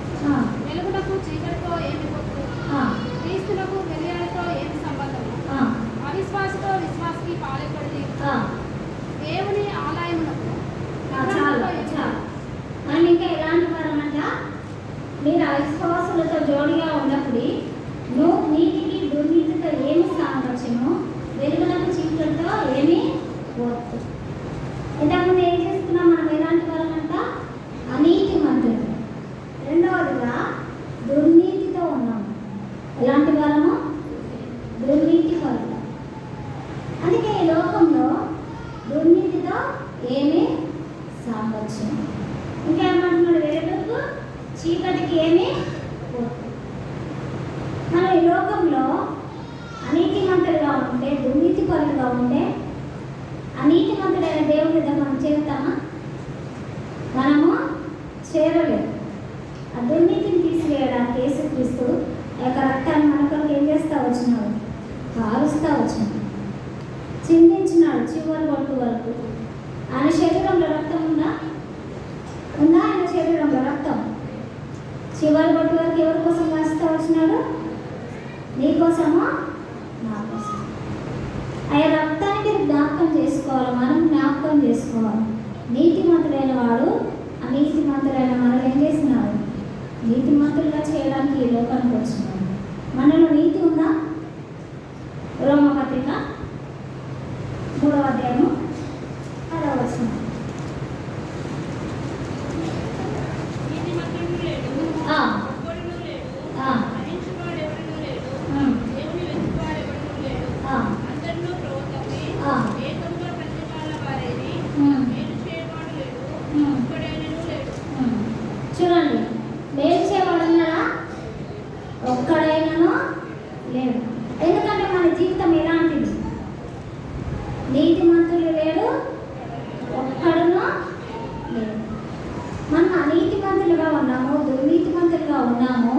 వెలుగునకు చీకటితో ఏమి పొత్తు? క్రీస్తునకు వెలియాలతో ఏమి సంబంధము? అవిశ్వాసతో విశ్వాసకి పాలెపడి దేవుని ఆలయమునకు. మనం ఇంకా ఎలాంటి వారమంట? మీరు అవిశ్వాసులతో జోడిగా ఉన్నప్పుడు నువ్వు నీతికి దుర్నీతితో ఏమి సాంగత్యము? వెలుగునకు చీకటితో ఏమి పొత్తు. ఇంతకుముందు ఏం చేసుకున్నాం? మనం ఎలాంటి వారమంట? అనీతిమంతులు. రెండవదిగా దుర్నీతితో ఉన్నాము. ఎలాంటి వారము? దుర్నీతి పరులు. అందుకే ఈ లోకంలో దుర్నీతితో ఏమీ సాంగత్యం. ఇంకేమంటున్నాడు? వెలుగుకు చీకటికి ఏమీ పొత్తు. మనం ఈ లోకంలో అనీతిమంతులుగా ఉంటే, దుర్నీతి పరులుగా ఉంటే, అనీతిమంతుడైన దేవుడి దగ్గర మనం చేరుతామా? మనము చేరలేదు. ఆ దుర్నీతిని తీసివేయడానికి యేసుక్రీస్తు యొక్క రక్తాన్ని మన కొరకు ఏం చేస్తా వచ్చినాడు? కారుస్తా వచ్చినాడు. చిందించినాడు చివరి బొట్టు వరకు. ఆయన శరీరంలో రక్తం ఉందా? ఉందా ఆయన శరీరంలో రక్తం? చివరి బొట్టు వరకు ఎవరి కోసం కాస్తా వచ్చినాడు? నీ కోసమా నా కోసం. ఆయన రక్తానికి జ్ఞాపకం చేసుకోవాలి, మనం జ్ఞాపకం చేసుకోవాలి. నీతిమంతుడైన వాడు అనీతిమంతుడైన మనల్ని ఏం చేస్తున్నాడు? నీతిమంతులుగా చేయడానికి ఈ లోకానికి వచ్చినాడు. మనలో నీతి ఉందా? రోమపత్రిక 3వ అధ్యాయము 10వ వచనం. నీతిమంతుడు లేడు, ఆ, ఒక్కడునూ లేడు, ఆ, గ్రహించువాడెవడునూ లేడు, ఉమ్, దేవుని వెతుకువాడెవడునూ లేడు. ఆ, అందరిలో ప్రవర్తమే, ఆ, ఏకంగా ప్రతిపాల వారేది, ఉమ్, మేలు చేయవాడు లేడు, ఉమ్, ఒక్కడైనను లేడు. ఉమ్. చూడండి, మేలు చేయవాడు ఉన్నాడా? ఒక్కడైనాను లేడు. ఎందుకంటే మన జీవితం ఎలాంటిది? నీతిమంతులు లేడు, ఒక్కడును లేడు. మనం అనీతిమంతులుగా ఉన్నాము, దుర్నీతిమంతులుగా ఉన్నాము.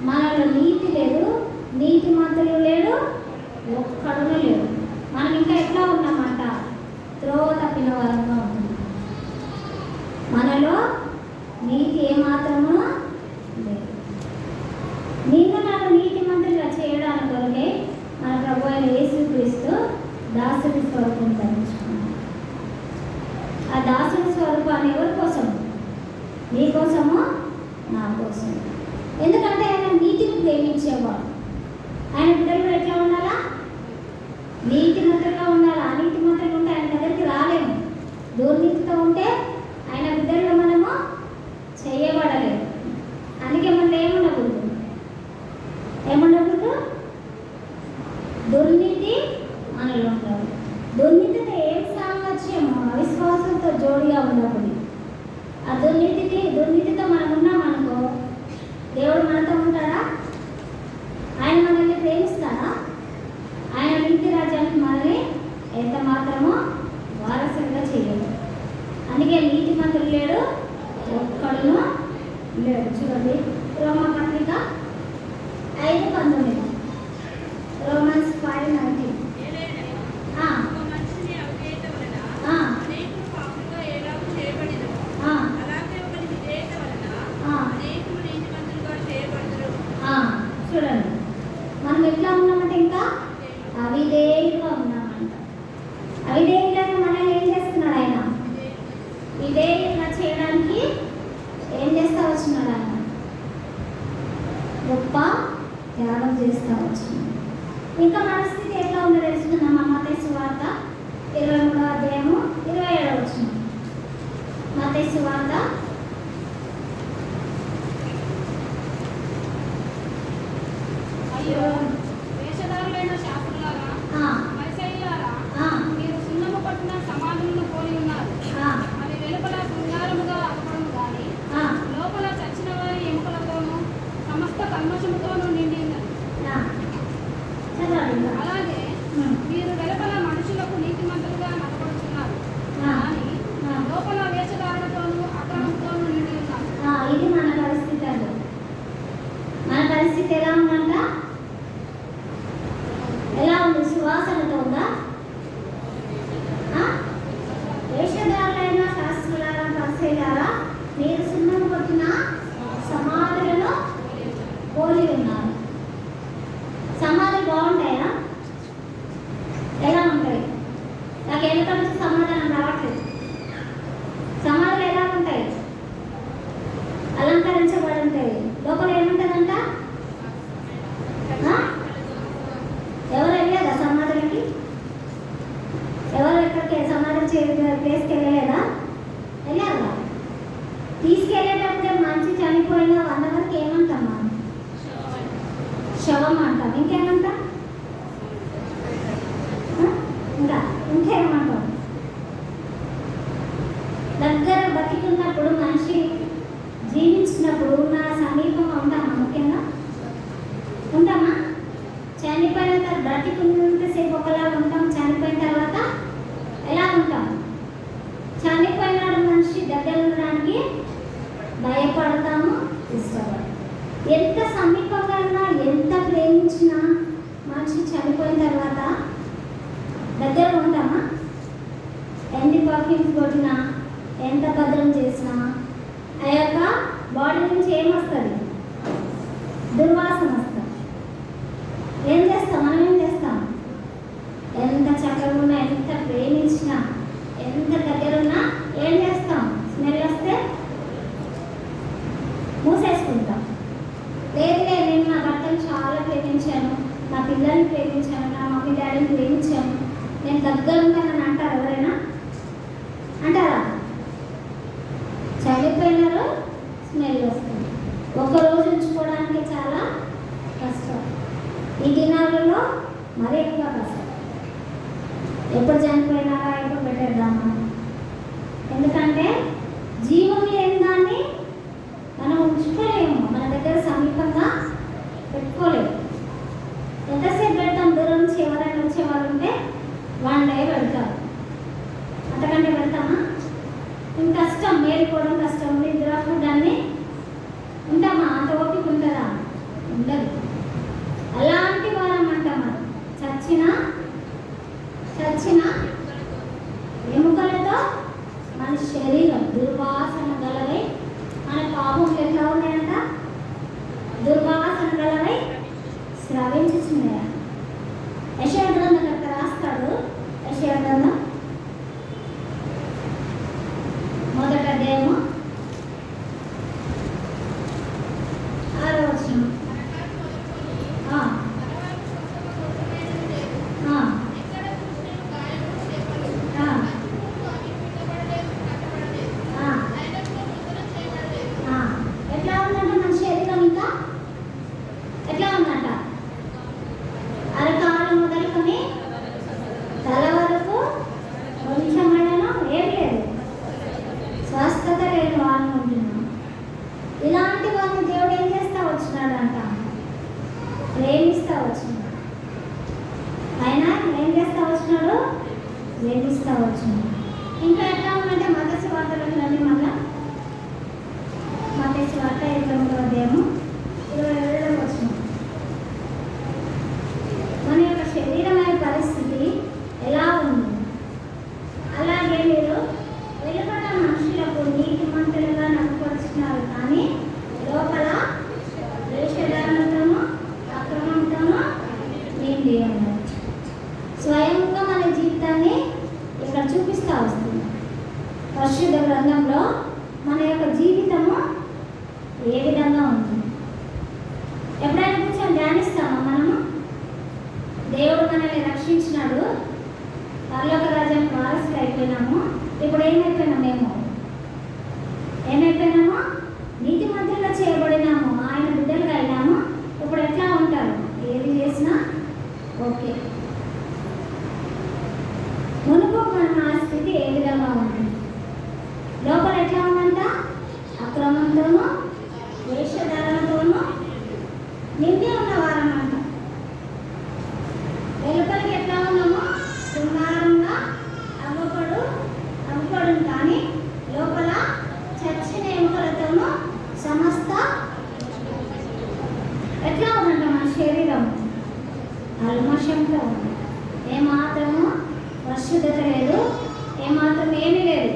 మనలో నీతి లేదు, నీతిమంతులు లేడు, ఒక్కడును లేడు. మనం ఇంకా ఎట్లా ఉన్నామంట? త్రోవ తప్పిన వారంగా ఉంటుంది. మనలో నీతి ఏమాత్రము లేదు. నిన్ను నన్ను నీతిమంతులుగా చేయడానికి కొరకే మన ప్రభు అయిన యేసుక్రీస్తు దాసుడి స్వరూపం ధరించుకున్నాడు. ఆ దాసుడి స్వరూపాన్ని ఎవరి కోసం? నీ కోసము, నా కోసం. ఎందుకంటే ఆయన నీతిని ప్రేమించేవాడు. ఆయన బిడ్డలు ఎట్లా ఉండాలా? నీతిమంతులుగా ఉండాలా. అనీతిమంతులుగా ఉంటే ఆయన దగ్గరికి రాలేము. దుర్నీతితో ఉంటే ఆయన బిడ్డల్లో మనము చేయబడలేదు. అందుకే మనం ఏముండకూడదు? ఏముండకూడదు? దుర్నీతి మనలో ఉంటారు. దుర్నీతితో ఏం సాంగత్యమో అవిశ్వాసంతో జోడిగా ఉండకూడదు. ఆ దుర్నీతితో మనం ఉన్నామనుకో, దేవుడు మనతో ఉంటాడా? ఆయన మనల్ని ప్రేమిస్తాడా? ఆయన నీతి రాజ్యానికి మనల్ని ఎంత మాత్రమో వారసులుగా చేయలేదు. అందుకే నీతిమంతుడు లేడు, ఒక్కడును లేడు. చూడండి, రోమపత్రిక 5:19. రోమన్స్ 5:19. ఏలైనగా ఒక మనిషిని అవిధేయత వలన అనేకులు పాపులుగా ఎలాగూ చేయబడినో, అలాగే ఒకరి విధేయత వలన అనేకులు నీతిమంతులుగా చేయబడుదురు. చూడండి, మనం ఎట్లా ఉన్నామంటే ఇంకా అవిధేయులుగా ఉన్నామంట. అవిధేయులను మనల్ని ఏం చేస్తున్నాడు ఆయన? విధేయులుగా చేయడానికి ఏం చేస్తా వచ్చినాడు ఆయన? గొప్ప త్యాగం చేస్తా వచ్చినాడు. ఇంకా మన స్థితి ఎట్లా ఉందో తెలుసుకున్నాం. మత్తయి సువార్త 23వ అధ్యాయము 27వ వచనం. మత్తయి సువార్త అయ్యో, వేషధారులైన శాస్త్రులారా, పరిసయ్యులారా, మీరు సున్నము పట్టిన సమాధులను పోలి ఉన్నారు. అవి వెలుపల శృంగారముగా అగపడము గాని లోపల చచ్చిన వారి ఎముకలతోనూ సమస్త కల్మషముతోనూ నిండి ఉన్నది. అలాగే మీరు వెలుపల మనుషులకు నీతిమంతులుగా నడపడుతున్నారు, కానీ లోపల వేషధారులతోనూ అక్రమంతోనూ నిండి ఉన్నారు. ఇది మన పరిస్థితి అండి. మన పరిస్థితి ఎలా ఉందంట? ఎలా ఉంది? సువాసనతో ఉందా? వేషధారులైన శాస్త్రులారా, పరిసయ్యులారా, మీరు సున్నం కొట్టిన సమాధులను పోలి ఉన్నారు. సమాధులు బాగుంటాయా? ఎలా ఉంటాయి? నాకు వెనక నుంచి సమాధానం రావట్లేదు. సమాధులు ఎలా ఉంటాయి? అలంకరించబడి ఉంటాయి. లోపల ఏముంటుందంట? ఎవరు వెళ్ళలేదా సమాధులకి? ఎవరు ఎక్కడికి సమాధి ప్లేస్కి వెళ్ళలేదా? వెళ్ళారా? తీసుకెళ్ళేటప్పుడే మంచి చనిపోయిన 100 వరకు ఏమంటాం మనం? శవం అంటాం. ఇంకేమంటాం? ఇంకేమంటాం? దగ్గర బతికున్నప్పుడు, మనిషి జీవించినప్పుడు నా సమీపంగా ఉంటామా? ముఖ్యంగా ఉంటామా? చనిపోయిన తర్వాత బ్రతికున్నంతసేపు ఒకలాగా ఉంటాం, చనిపోయిన తర్వాత ఎలా ఉంటాం? చనిపోయినాడు మనిషి దగ్గర ఉండడానికి భయపడతాము, ఇష్టపడతాము. ఎంత సమీపంగా ఉన్నా, ఎంత ప్రేమించినా మనిషి చనిపోయిన తర్వాత దగ్గర ఉంటామా? ఎన్ని పర్ఫ్యూమ్స్ కొట్టినా, ఎంత భద్రం చేసినా ఆ యొక్క బాడీ నుంచి ఏమొస్తుంది? దుర్వాసన వస్తుంది. ఏం చేస్తాం? మనం ఏం చేస్తాం? ఎంత చక్కగా ఉన్నా, ఎంత ప్రేమించినా, ఎంత దగ్గరున్నా ఏం చేస్తాం? స్మెల్ వస్తే మూసేసుకుంటాం. లేదు నేను నా భర్తను చాలా ప్రేమించాను, నా పిల్లల్ని ప్రేమించాను, నా మమ్మీ డాడీని ప్రేమించాను, నేను దగ్గర ఉంటానని అంటారు ఎవరైనా? అంటారా? చనిపోయినారు, స్మెల్ వస్తుంది. ఒక్కరోజు ఉంచుకోవడానికి చాలా కష్టం. ఈ దినాలలో మరీ ఎక్కువ కష్టం. ఎప్పుడు చనిపోయినారా, ఎప్పుడు పెట్టేద్దామా? ఎందుకంటే జీవం లేని దాన్ని మనం ఉంచుకోలేము, మన దగ్గర సమీపంగా పెట్టుకోలేము. ఎంతసేపు పెడతాం? దూరం నుంచి ఎవరైనా వచ్చేవాళ్ళు ఉంటే 1 డే పెడతారు, అంతకంటే పెడతామా? ఇంక కష్టం, మేలుకోవడం కష్టం, నిద్ర ఫుడ్ అన్నీ ఉంటామా? అంత ఓపిక ఉంటుందా? ఉండదు. అలాంటి వారం అంటాం. చచ్చిన ఎముకలతో మన శరీరం దుర్వాసన గలవై, మన పాపములు ఎట్లా ఉన్నాయంట? దుర్వాసన గలవై స్రవించుచున్నాయా. యెషయా గ్రంథకర్త రాస్తాడు. యెషయా గ్రంథం 1వ అధ్యాయము 6వ వచనం. ఎట్లా ఉందంట మన శరీరం? ఇంకా ఎట్లా ఉందంట? అరకాలు మొదలుకొని తల వరకు కొంచెం ఏం లేదు, స్వస్థత లేని వాళ్ళని ఉంటున్నాం. ఇలాంటి వాళ్ళని దేవుడు ఏం చేస్తా వచ్చినాడంట? ప్రేమిస్తా వచ్చినాడు. ఆయన ఏం చేస్తా వచ్చినాడు? ప్రేమిస్తా వచ్చినాడు. ఇంకా ఎట్లా ఉందంటే మతస్సు వార్తలకు రండి. మళ్ళా మతస్సు వార్త 23వ అధ్యాయము 27వ వచనం. మన యొక్క శరీరమైన పరిస్థితి ఎలా ఉంది? అలాగే మీరు వెలుపట మనుషులకు నీతిమంతులుగా నమ్మపరుచున్నారు, కానీ లోపల వేషధారణతోనూ అక్రమంతోనూ నిండి ఉన్నారు. స్వయంగా మన జీవితాన్ని ఇక్కడ చూపిస్తూ వస్తుంది. పరిశుద్ధ గ్రంథంలో మన యొక్క జీవితము ఏ విధంగా ఉంటుంది? ఎప్పుడైనా కూర్చొని ధ్యానిస్తామా మనము? దేవుడు మనల్ని రక్షించినాడు, పరలోక రాజ్యానికి వారసులు అయిపోయినాము. ఇప్పుడు ఏమైపోయినాము? నీతి మధ్యలో చేయబడినాము, ఆయన బిడ్డలుగా అయినాము. ఇప్పుడు ఎట్లా ఉంటారు? ఏది చేసినా ఓకే. మునుపు మన స్థితి ఏ విధంగా ఉంటుంది? లోపల ఎట్లా ఉందంట? అక్రమంతోనూ వేషధారణతోనూ నిండి ఉన్నవారమంట. వెలుపలికి ఎట్లా ఉన్నామో శృంగారంగా అవ్వపడు, కానీ లోపల చచ్చిన ఎముకలతోనూ సమస్త ఎట్లా ఉందంట? మన శరీరం కల్మషంతో ఉంది. ఏమాత్రము పరిశుద్ధత లేదు, ఏమాత్రం ఏమీ లేదు,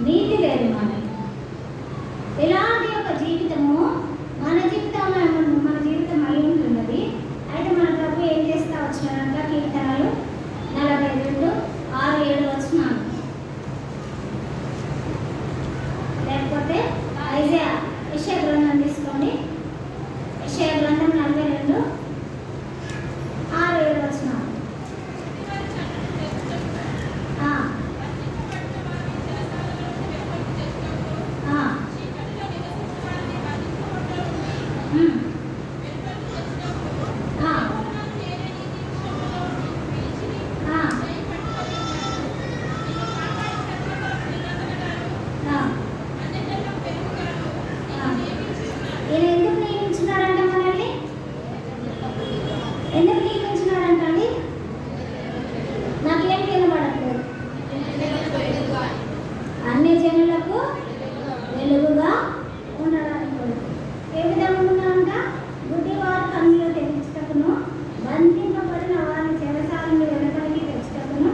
నీతి లేదు మనకి. ఇలాంటి యొక్క జీవితము మన జీవితం అయి ఉంటున్నది. అయితే మన ప్రభు ఏం చేస్తా వచ్చినారంట? కీర్తనలు 42:6-7 వచనాలు. లేకపోతే యెషయా గ్రంథం తీసుకోండి. యెషయా గ్రంథం 42:6-7 వచనాలు. ఈయన ఎందుకు నియమించినారంట మనల్ని? ఎందుకు నియమించినారంట అండి? నాకేం వినబడట్లేదు. అన్ని జనులకు వెలుగుగా ఉండడానికి. ఏ విధంగా ఉన్నారంట? గుడ్డివారి కన్నులు తెచ్చుటకును, బంధింపబడిన వారిని చెరసాలను వెనకలికి తెచ్చుటకును,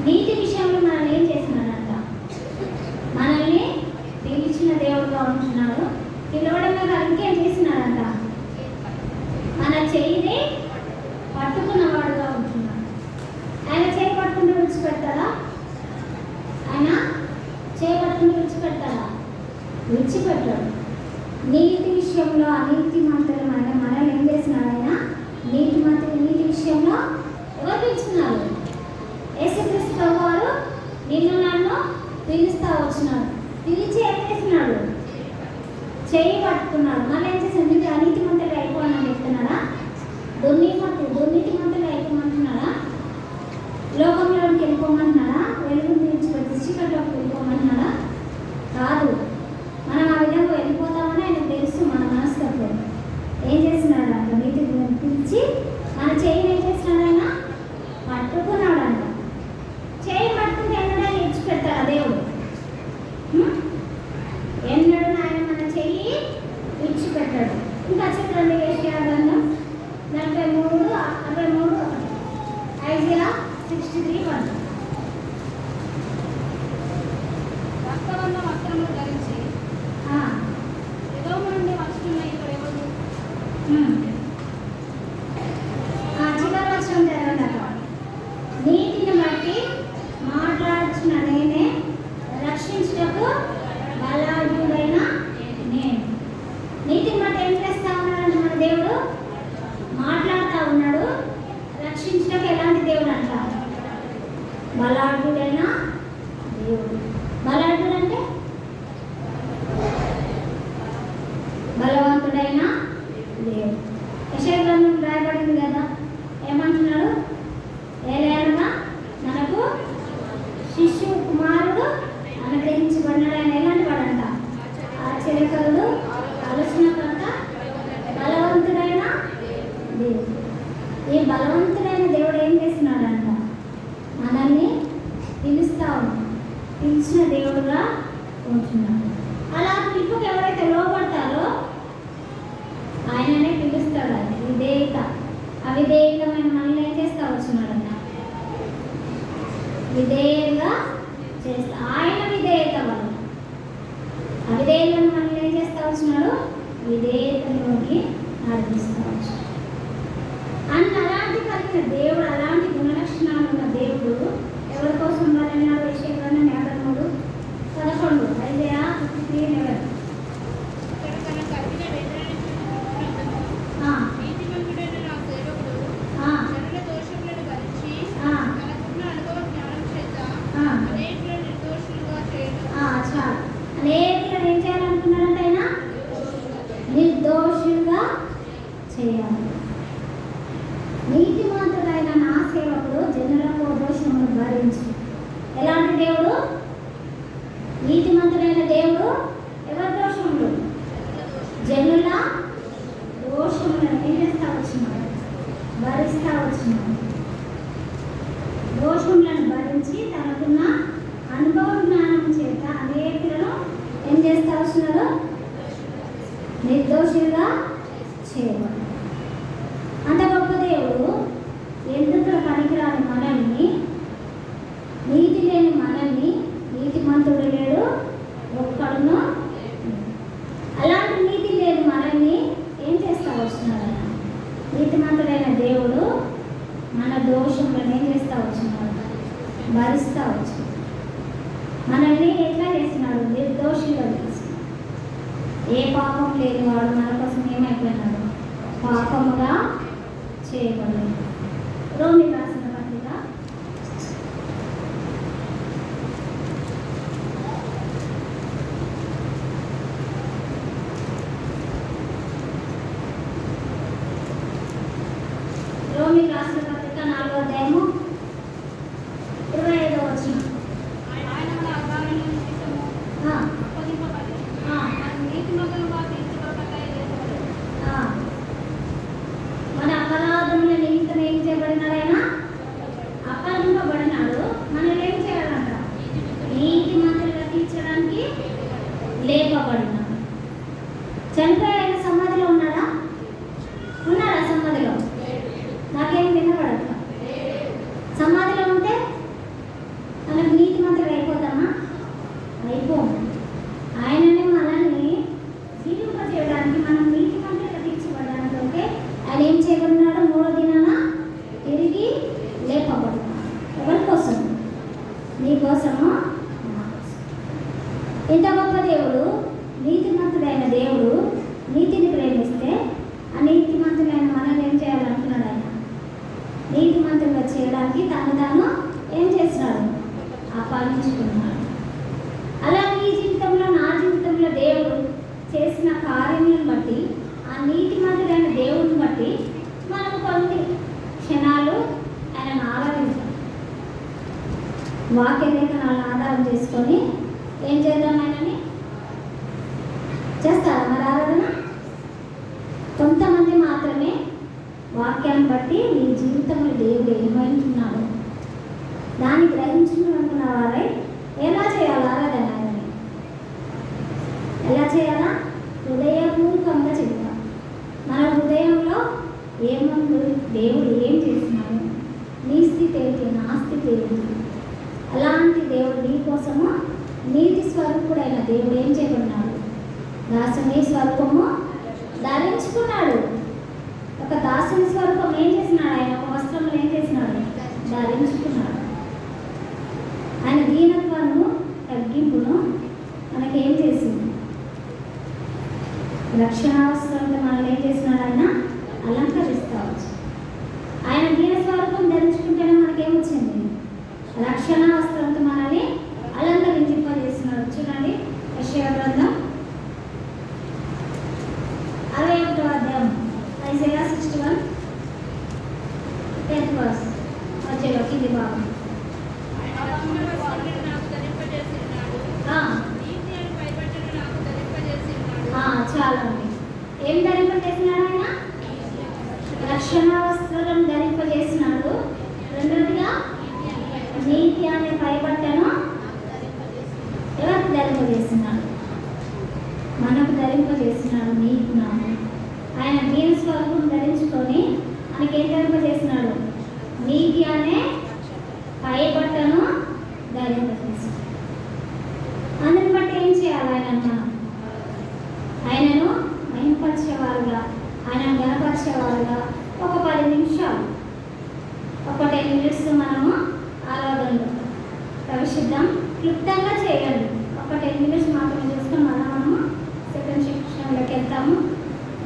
నీతి విషయంలో మనల్ని ఏం చేస్తున్నాడంట? మనల్ని పిలిచిన దేవుడుగా ఉంటున్నాడు. పిలవడమే కాదు, ఇంకేం చేస్తున్నాడంట? మన చెయ్యిని పట్టుకున్నవాడుగా ఉంటున్నాడు. ఆయన చేయి పట్టుకుంటూ విడిచిపెడతాడా? ఆయన చేయి పట్టుకుంటూ విడిచిపెడతాడా? విడిచిపెట్టాడు. నీతి విషయంలో అనీతి మంత్రులమైన మనల్ని ఏం చేస్తున్నాడు ఆయన? నీతి విషయంలో ఎవరు పిలుచుకున్నారు? యేసుక్రీస్తు ప్రభు వారు నిన్ను నన్ను పిలుస్తా వచ్చినాడు. పిలిచి ఏం చేస్తున్నాడు? చేయి పట్టుకున్నాడు. మళ్ళీ ఏం చేశాడు? నీకు అనీతి మంత్రులు అయిపోవాలని చెప్తున్నాడా? దుర్నీతి మంత్రులు అయిపోమంటున్నాడా? లోకంలోకి వెళ్ళిపోమంటున్నాడా? వెలుగుని విడిచిపెట్టి చీకట్లోకి వెళ్ళిపోమంటున్నాడా? కాదు. మనం ఆ విధంగా వెళ్ళిపోతామని ఆయన తెలుసు. మన మనసులో ఏం చేస్తున్నాడు? అంట నీతి పిలిచి మన చేయిని ఏం చేస్తున్నాడు? ఆయన పట్టుకున్నాడు అంట. చేయి పట్టుకుంటే ఎన్నడైనా విడిచిపెడతారా దేవుడు? ఎన్నడూ ఆయన మన చెయ్యి విడిచిపెట్టాడు. ఇంకా చెప్పండి, యెషయా గ్రంథం 43:63 ఐజియా 63:1. రక్తవర్ణ వస్త్రములు ధరించి ఎదోము నుండి వస్తున్న ఇక్కడ ఎవరు? చివరి వచనం చదవండి అక్క. నీతిని బట్టి మాట్లాడుచున్న నేనే, రక్షించుటకు బలాఢ్యుడైన నేను. నీతిని బట్టి ఏం చేస్తా ఉన్నాడంటే మన దేవుడు? మాట్లాడుతూ ఉన్నాడు. రక్షించుటకు ఎలాంటి దేవుడు అంట? బలాఢ్యుడైన దేవుడు. బలాఢ్యుడు అంటే బలవంతుడైన దేవుడు. యెషయా గ్రంథం రాయబడింది కదా, ఏమంటున్నాడు? ఏలయనగా మనకు శిశువు కుమారుడు అనుగ్రహించబడినాడు. ఆయన ఎలాంటి వాడంట? ఆశ్చర్యకరుడు, ఆలోచనకర్త, బలవంతుడైన దేవుడు. ఈ బలవంతుడైన దేవుడు ఏం చేస్తున్నాడంట? మనల్ని పిలుస్తా ఉన్నాడు. పిలిచిన దేవుడుగా ఉంటున్నాడు. అలా పిలుపుకి ఎవరైతే లోపడతారో ఆయననే పిలుస్తాడు. అది విధేయత. అవిధేయతమైన మనల్ని ఏం చేస్తా వచ్చినాడన్న? విధేయంగా చేస్తా. ఆయన విధేయత వల్ల అవిధేయులను మనల్ని ఏం చేస్తా వచ్చినాడు? విధేయతలోకి నడిపిస్తా వచ్చాడు. అలాంటి కలిగిన దేవుడు, అలాంటి గుణలక్షణాలు ఉన్న దేవుడు ఎవరి కోసం వాళ్ళన్నాడు? యెషయా గ్రంథం 53:11 ఐజియా 53:11. ఇక్కడ తన కలిగిన వేదనని నీతిమంతుడైన నా సేవకుడు జనుల దోషములను భరించి తనకున్న అనుభవ జ్ఞానం చేత అనేకులను నిర్దోషులుగా చేయడం. చాలు. అనేకులను ఏం చేయాలనుకున్నారంటే ఆయన? నిర్దోషులుగా చేయాలి. నీతిమంతుడైన నా సేవకుడు జనులకు దోషమును భరించి. ఎలాంటి దేవుడు? నీతిమంతుడైన దేవుడు. ఎవరి దోషములు? జనుల దోషములను ఏం చేస్తా వచ్చినాడు? భరిస్తా వచ్చినాడు. దోషములను భరించి తనకున్న అనుభవ జ్ఞానం చేత అనేకులను ఏం చేస్తా వచ్చినాడు? నిర్దోషులుగా చేయబడి. అంత గొప్ప దేవుడు ఎందుకు పనికిరాని మనల్ని, నీతి లేని మనల్ని, నీతిమంతుడు లేడు ఒక్కడును, అలాంటి నీతి లేని మనల్ని ఏం చేస్తా వస్తున్నాడు? నీతిమంతుడైన దేవుడు మన దోషములను ఏం చేస్తా వచ్చినాడు? భరిస్తా వచ్చినాడు. మనల్ని ఎట్లా చేస్తున్నాడు? నిర్దోషిగా చేస్తున్నాడు. ఏ పాపం లేని వాడు మన కోసం ఏమైపోయినాడు? పాపముగా చేయబడింది. రోమిలకు రాసిన పత్రిక 4వ అధ్యాయము 25వ వచనం. ఆయన మన అపరాధముల నిమిత్తము అప్పగింపబడి నీతిమంతులుగా తీర్చబడటకై లేపబడెను. మన అపరాధముల నిమిత్తం ఏం చేయబడినాడు? ఆయన అప్పగింపబడినాడు. మనల్ని ఏం చేయాలంట? నీతిమంతులుగా తీర్చడానికి లేపబడినాడు. చనిపోయి ఆయన సమాధిలో ఉన్నాడా? ఉన్నాడా సమాధిలో? నాకేం వినపడదు. సమాధిలో ఉంటే మనకు నీతి మంత్రులు అయిపోతామా? అయిపోము. ఆయననే మనల్ని జీవింపజేయడానికి, మనం నీతి మంత్రులుగా తీర్చిపడడానికి ఓకే ఆయన ఏం చేయబడినాడు? 3వ దినాన తిరిగి లేపబడినాడు. ఎవరి కోసం? నీ కోసము, నా కోసం. ఇంత గొప్ప దేవుడు, నీతిమంతుడైన దేవుడు నీతిని ప్రేమిస్తే ఆ నీతిమంతుడైన మనల్ని ఏం చేయాలంటున్నాడు? ఆయన నీతిమంతులుగా చేయడానికి తాను ఏం చేస్తున్నాడు? అపాయించుకున్నాడు. అలా నీ జీవితంలో, నా జీవితంలో దేవుడు చేసిన కార్యములను బట్టి, ఆ నీతిమంతుడైన దేవుడిని బట్టి మనం కొన్ని క్షణాలు ఆయనను ఆరాధిస్తాం. వాక్య లేఖనాలను ఆధారం చేసుకొని ఏం చేద్దాం? ఆయనని చేస్తారా మరి ఆరాధన? కొంతమంది మాత్రమే వాక్యాన్ని బట్టి నీ జీవితంలో దేవుడు ఏమంటున్నాడు దాన్ని గ్రహించుకున్న వారై ఎలా చేయాలి ఆరాధన? ఆయనని ఎలా చేయాలా? హృదయపూర్వకంగా చెప్తాం. మన హృదయంలో ఏముంది? దేవుడు ఏం చేస్తున్నాడు? నీ స్థితి ఏంటి? నా స్థితి ఏంటి? అలాంటి దేవుడు నీ కోసము నీతి స్వరూపుడైన దేవుడు ఏం చేయకున్నాడు? దాసుని స్వరూపము ధరించుకున్నాడు. ఒక దాసుని స్వరూపం ఏం చేసినాడు? ఆయన ఒక వస్త్రంలో ఏం చేసినాడు? ధరించుకున్నాడు. ఆయన దీనత్వము, తగ్గింపును మనకేం చేసింది? రక్షణావసరంతో మనల్ని ఏం చేసినాడు? ఆయన అలంకరిస్తావచ్చు. ఆయన దీన స్వరూపం ధరించుకుంటేనే మనకేమొచ్చింది? రక్షణ వస్త్రంతో మనల్ని అలంకరింపజేస్తున్నాడు. చూడండి యెషయా గ్రంథం 61వ అధ్యాయం, ఐజయా 61 10th verse మధ్యలో కింది భాగం. చాలా ఏం ధరింపజేసినాడు? ఆయన రక్షణ వస్త్రం ధరింపజేసినాడు. రెండోదిగా నీతి అనే పైబట్టను ఎవరికి ధరింపజేసినాడు? మనకు ధరింపజేసినాడు. నీకు నాకు ఆయన దీన స్వరూపం ధరించుకొని మనకేం ధరింపజేసినాడు? నీతి అనే పైబట్టను ధరింపజేసినాడు. అందుని బట్టి ఏం చేయాలి? ఆయనను మహిమపరిచేవారుగా, ఆయనను గణపరిచేవారుగా ఒక 10 నిమిషాలు, ఒక 10 minutes మనము ఆరాధనలో ప్రవేశిద్దాం. క్లుప్తంగా చేయండి. ఒక 10 minutes మాత్రమే చూసుకొని మనము సెకండ్ సెక్షన్లోకి వెళ్తాము.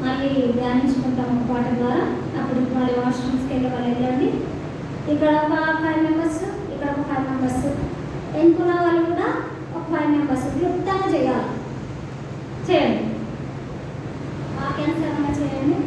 మళ్ళీ ధ్యానించుకుంటాము ఒక పాట ద్వారా. అప్పుడు మళ్ళీ వాష్రూమ్స్కి వెళ్ళే వాళ్ళు వెళ్ళండి. ఇక్కడ ఒక 5 members, ఇక్కడ ఒక 5 members, ఎన్నుకున్న వాళ్ళు కూడా ఒక 5 members క్లుప్తంగా చేయాలి. చేయండి, వాక్యానుసారంగా చేయండి.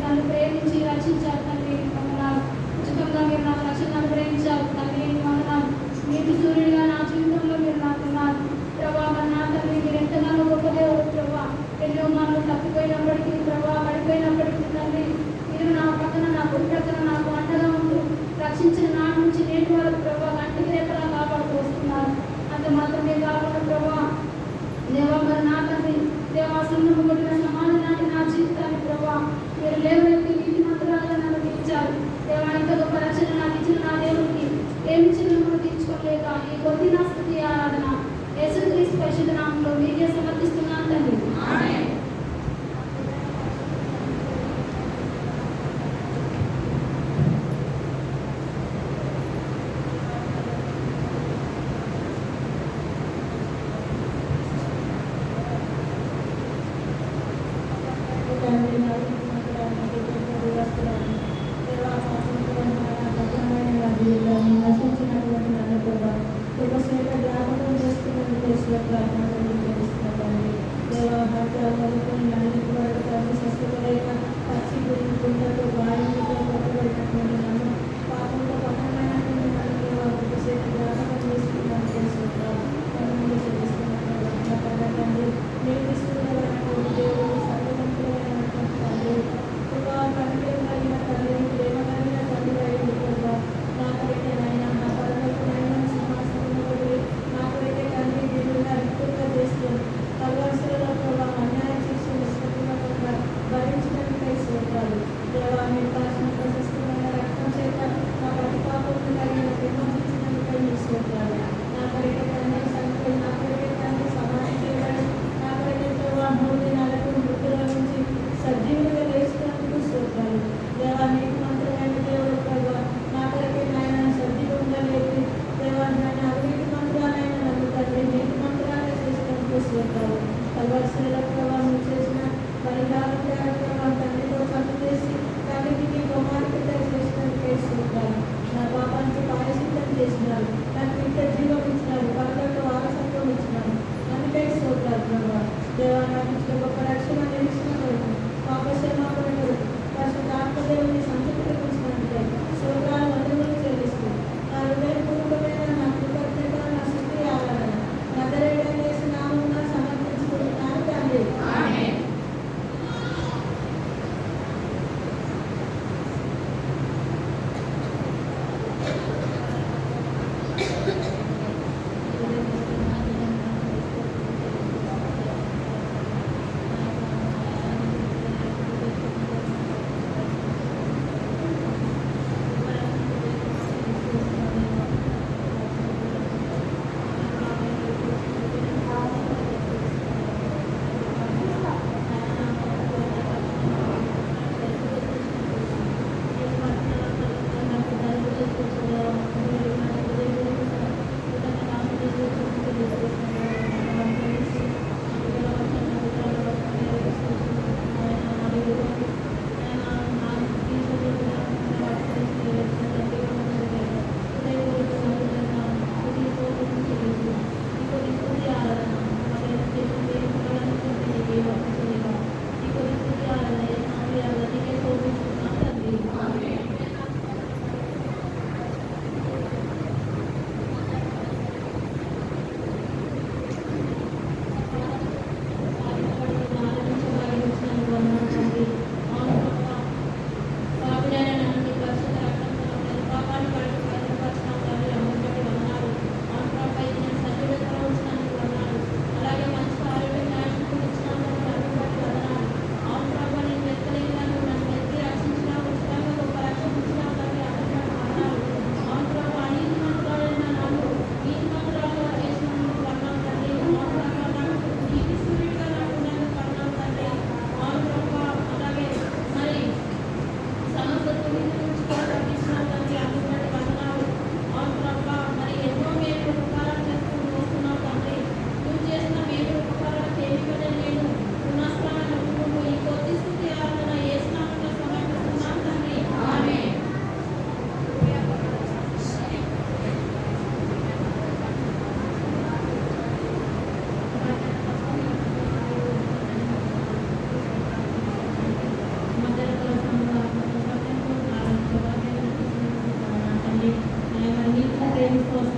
నన్ను ప్రేమించి రక్షించారు తండ్రి. వందనాలు. ఉచితంగా మీరు నాకు రక్షణ అనుగ్రహించారు తండ్రి. వందనాలు. నీతి సూర్యుడిగా నా జీవితంలో మీరు నాకున్నారు ప్రభా. మరి నా తండ్రి మీరు ఎంతగానో గొప్ప దేవుడు ప్రభా. ఎన్నో మనలు తప్పిపోయినప్పటికీ ప్రభా, పడిపోయినప్పటికీ తండ్రి మీరు నా పక్కన, నా కుడి ప్రక్కన నాకు అండగా ఉంటూ రక్షించిన నాటి నుంచి నేటి వరకు ప్రభా కంటికి రేపలా కాపాడుతూ వస్తున్నారు. అంత మాత్రమే కాకుండా ప్రభా దేవా, మరి నా తండ్రి దేవా, సున్నము కొట్టిన సమాధి నాటి నా జీవితాన్ని ప్రభా మీరు లేవనెత్తి నీతి మంత్రాలుగా నన్ను తీర్చారు దేవా. ఇంత గొప్ప రక్షణ నాకు ఇచ్చిన నా దేవుడికి ఏమి చిన్నప్పుడు తీర్చుకోలేక ఈ కొద్ది నా స్థుతి ఆరాధన యేసుక్రీస్తు పరిశుద్ధ నామములో మీకే సమర్పిస్తున్నాను తండ్రి. జ్ఞాపకం చేసుకుని ప్రార్థన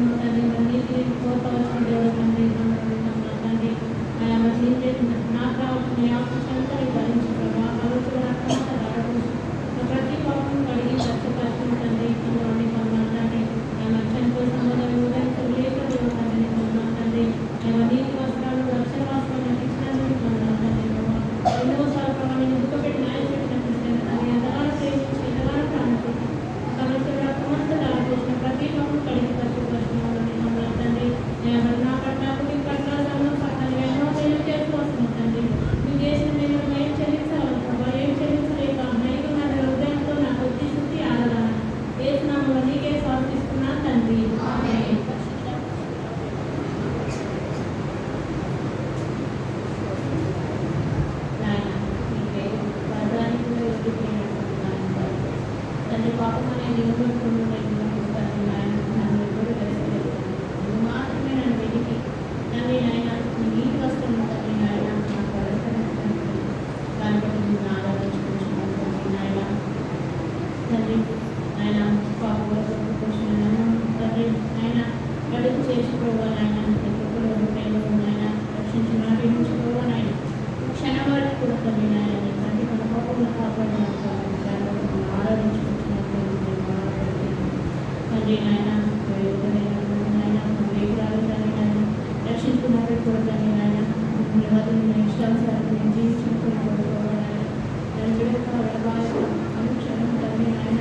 చేస్తున్నాం తండ్రి. మరి నీతి కోరుకోవాల్సిన దేవుడు తండ్రి. తండ్రి అలా మరి ఏం చేసిన నాకు రావాల్సిన ఆలోచనతో భరించి ప్రభావ ఆలోచన ప్రతి పాపం కడిగి స్వచ్ఛపరచడం తండ్రి. తండ్రి తండ్రి చనిపోయి సంబంధం ఇవ్వడానికి లేక దేవుడు తండ్రి తండ్రి నీతి వస్త్రాలు రక్షణ వస్త్రాలు ఇచ్చినందుకు తండ్రి. ఎన్నోసార్లు ప్రభావం దుఃఖపెట్టి న్యాయం చేసినట్టు తండ్రి ఎంతగానో ప్రేమించి ఎంతగానో ప్రాణించి చేసిన ప్రతి పాపం కడిగి స్వచ్ఛపరచడం తండ్రి. నా పట్ల కుటుంబ పట్ల సంఘం పట్ల ఎన్నో మేలు చేస్తూ వస్తున్నాం తండ్రి. నువ్వు చేసిన నేను ఏం చెల్లించాలి ప్రభావ ఏం చెల్లించలేక నైపుణ్య హృదయంతో నా కొద్ది శుద్ధి ఆరాధన చేసినాము నీకే సమర్పిస్తున్నాను తండ్రి. తండ్రి పాపం అనేది మాత్రమే నన్ను వెతికి తండ్రి నాయన నీటి వస్తున్నాను తండ్రి నాయన నాకు దాన్ని బట్టి నేను ఆరాధించుకుంటున్నాను తండ్రి నాయన. తండ్రి నాయన పాపం తండ్రి నాయన అడుగు చేసి ప్రభావ నాయన నాయన రక్షించి నాటించుకోవా నాయన క్షణం వరకు కూడా తండ్రి నాయన తండ్రి మన పాపంలో కాపాడిన ఆరాధించుకుంటున్నాను తండ్రి నాయన. వేగురాలు తండ్రి నాయన రక్షించుకున్నట్టు కూడా తండ్రి నాయన వదిలిన ఇష్టానుసారం నేను జీవించుకుని అనుక్షణం తండ్రి నాయన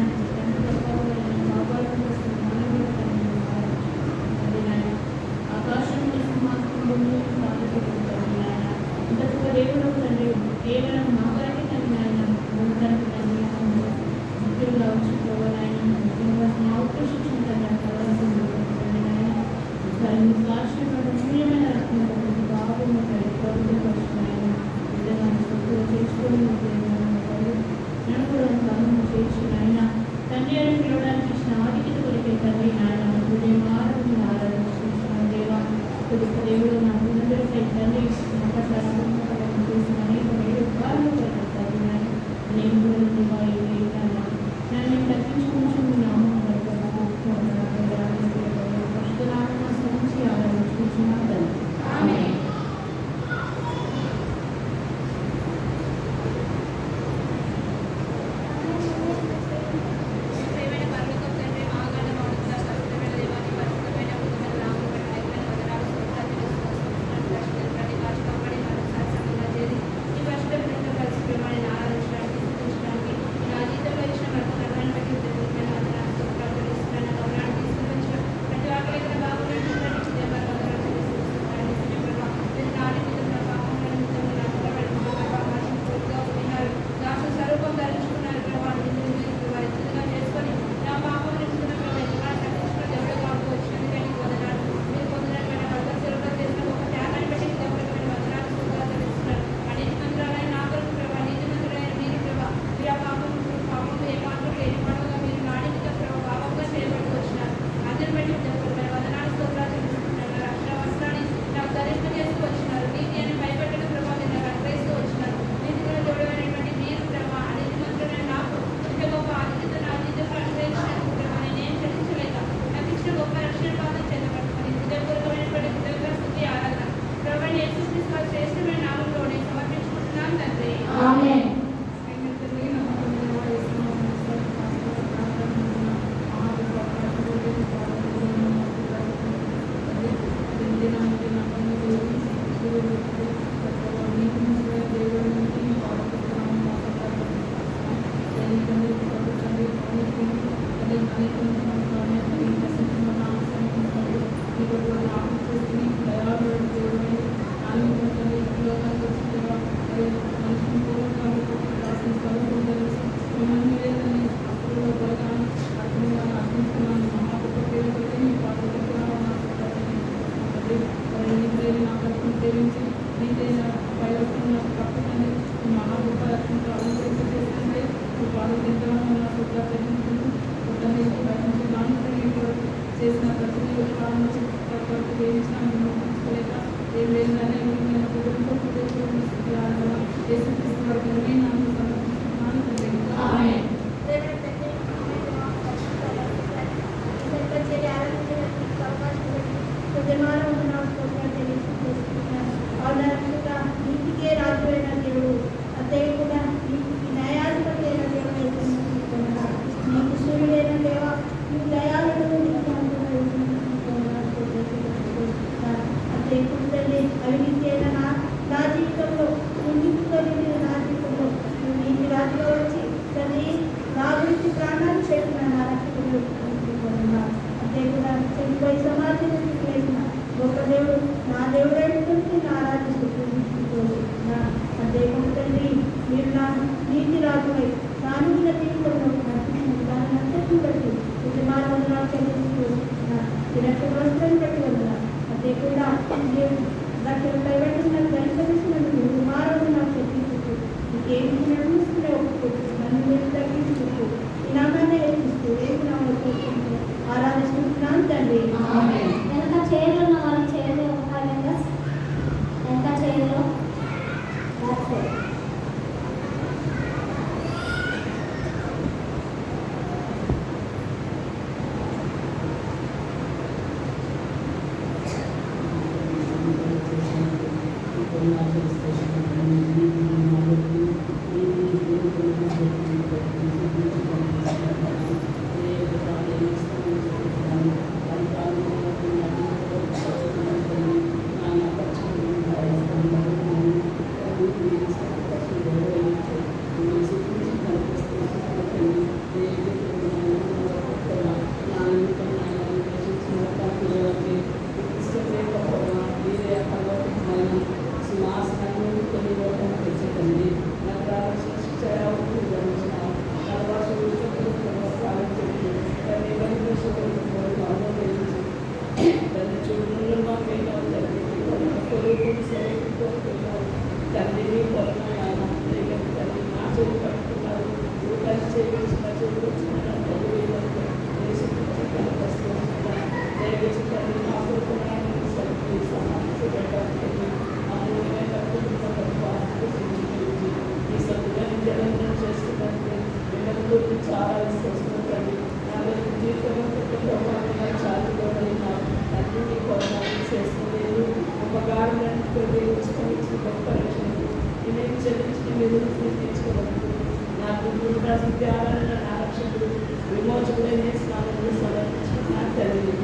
ఆకాశం ఇంతగా దేవుడు తండ్రి కేవలం మా కొరకే తండ్రి నాయన తండ్రి ముఖ్యంగా ఉంచుకోవాలైనా ముఖ్యంగా ఉత్కృష్టించిన తండ్రి నాయన మూల్యమైన బాబు పరుచుకున్నాయన చేసుకొని నడుపుకోవడానికి కారణం చేర్చుకున్నాయన తండ్రి అని పిలవడానికి ఇచ్చిన ఆధిక్యత కొరికే తండ్రి నాయన హృదయం ఆరాధించిన దేవా దేవుడు నా ముందరికై తండ్రి నా పట్ల చేసిన అనేక మేలు ఉపకారాలు తండ్రి నాయన నేను నన్ను తగ్గించుకుంటున్నాము పశునామ సంచి ఆరాధించుకుంటున్నాను తండ్రి. చేసిన ప్రతి ఏం లేదని దేవుని దగ్గర దేవుడైనటువంటి నేను ఆరాధిస్తూ పూజించుకుంటూ నా దేవం తండ్రి మీరు నా నీతి రాజుపై కానున్న తీర్పులను నడిపించిన దాన్ని అంతటి బట్టి యజమానులు నాకు చెల్లిస్తూ తినట్టు వస్త్రాన్ని బట్టి వల్ల అదే కూడా బట్టలపై బట్టి నాకు దర్శనిస్తున్నందుకు యజమానులు నాకు చెల్లిస్తూ నీకేమి నడుస్తున్నా ఒప్పుకుంటూ నన్ను నేను తగ్గించుకుంటూ ఈ నామాన్ని హెచ్చిస్తూ ఏమి నామలు ఆరాధిస్తున్నాను తండ్రి. వెనక చైర్లో ఉన్న వాళ్ళు చైర్లో వెనక చైర్లో చాలా విశ్వసిస్తుంది నా జీవితంలో చేస్తలేదు ఉపకారాన్ని గొప్ప నేను చెల్లించిన మీరు తీర్చుకోవద్దు నాకు విద్యాలన్న నా రక్షకుడు విమోచకుడైన స్నానంలో సమర్పించిన తల్లి.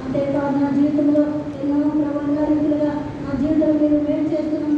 అంతేకాదు నా జీవితంలో ఎన్నో ప్రభావితులుగా నా జీవితంలో మీరు వేరు చేస్తున్న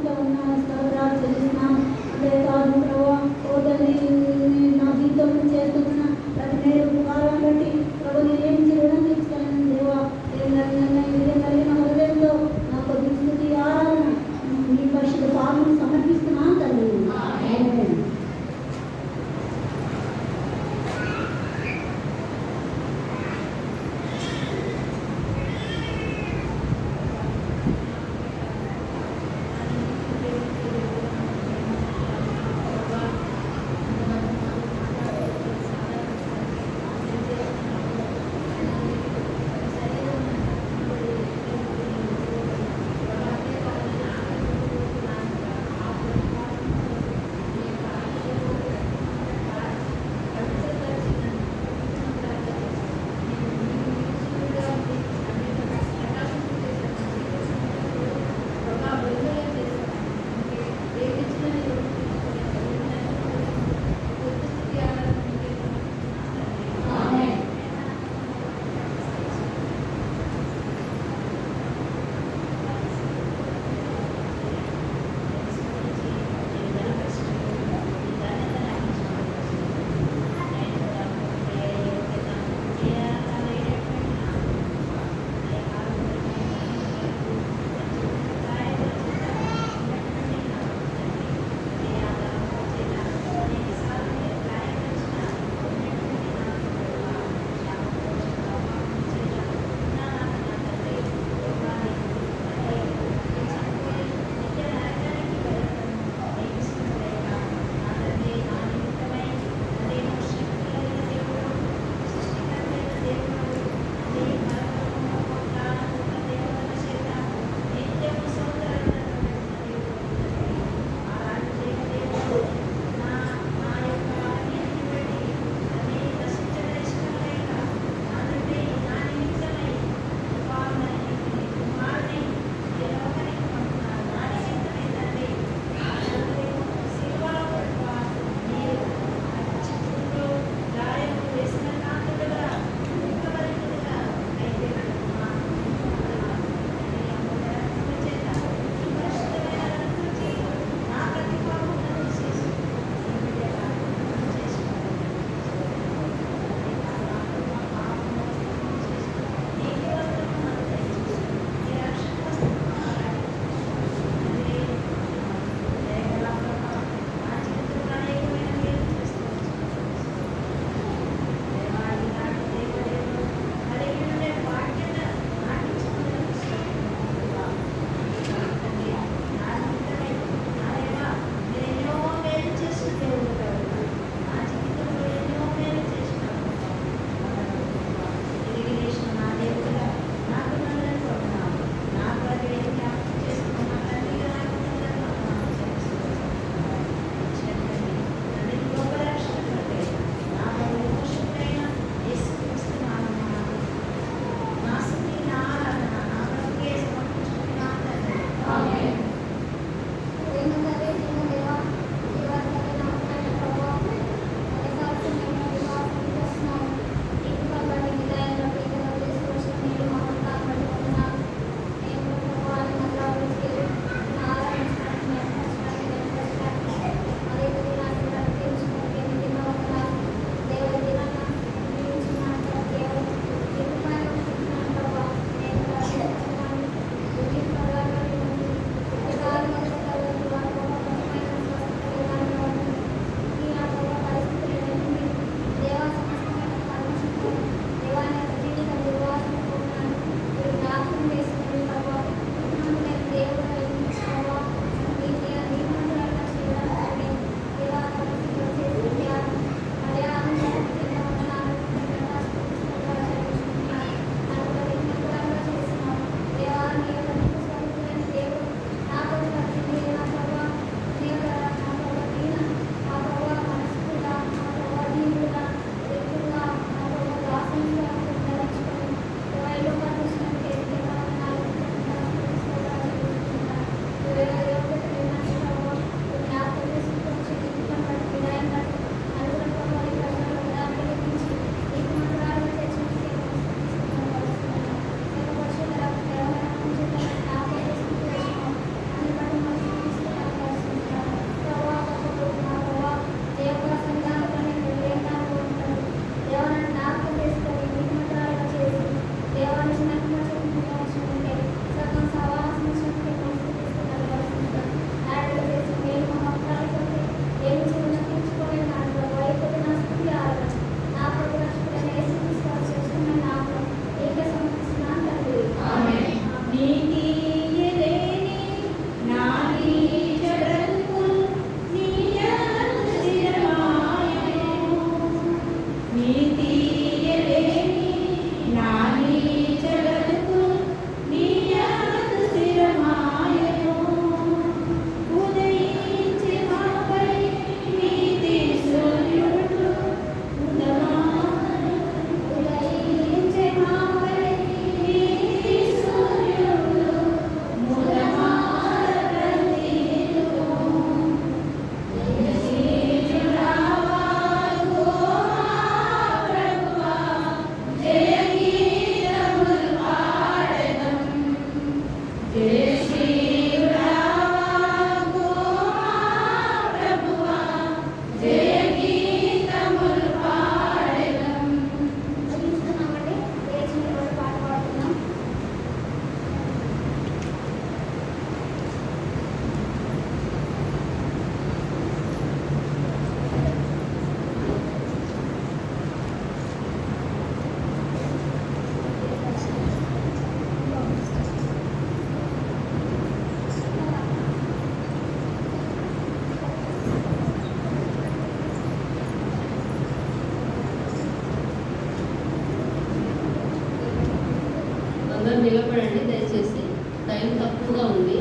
అందరు నిలబడండి దయచేసి, టైం తక్కువగా ఉంది.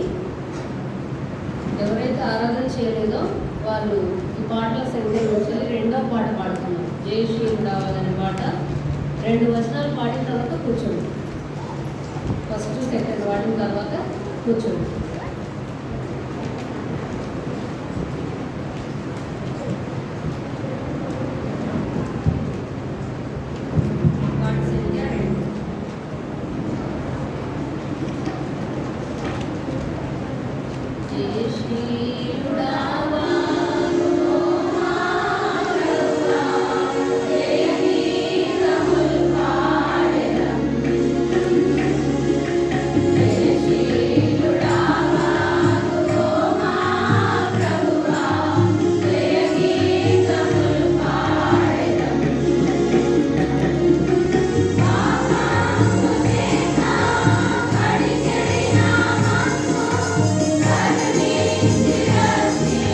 ఎవరైతే ఆరాధన చేయలేదో వాళ్ళు ఈ పాటల సంఖ్య నుంచి రెండో పాట పాడుతున్నారు. జయశ్రీం రావాలనే పాట 2 వచనాలు పాడిన తర్వాత కూర్చోండి. ఫస్ట్ సెకండ్ పాడిన తర్వాత కూర్చోండి. పాట సంఖ్య 2. జయశ్రీయుడావా Thank you.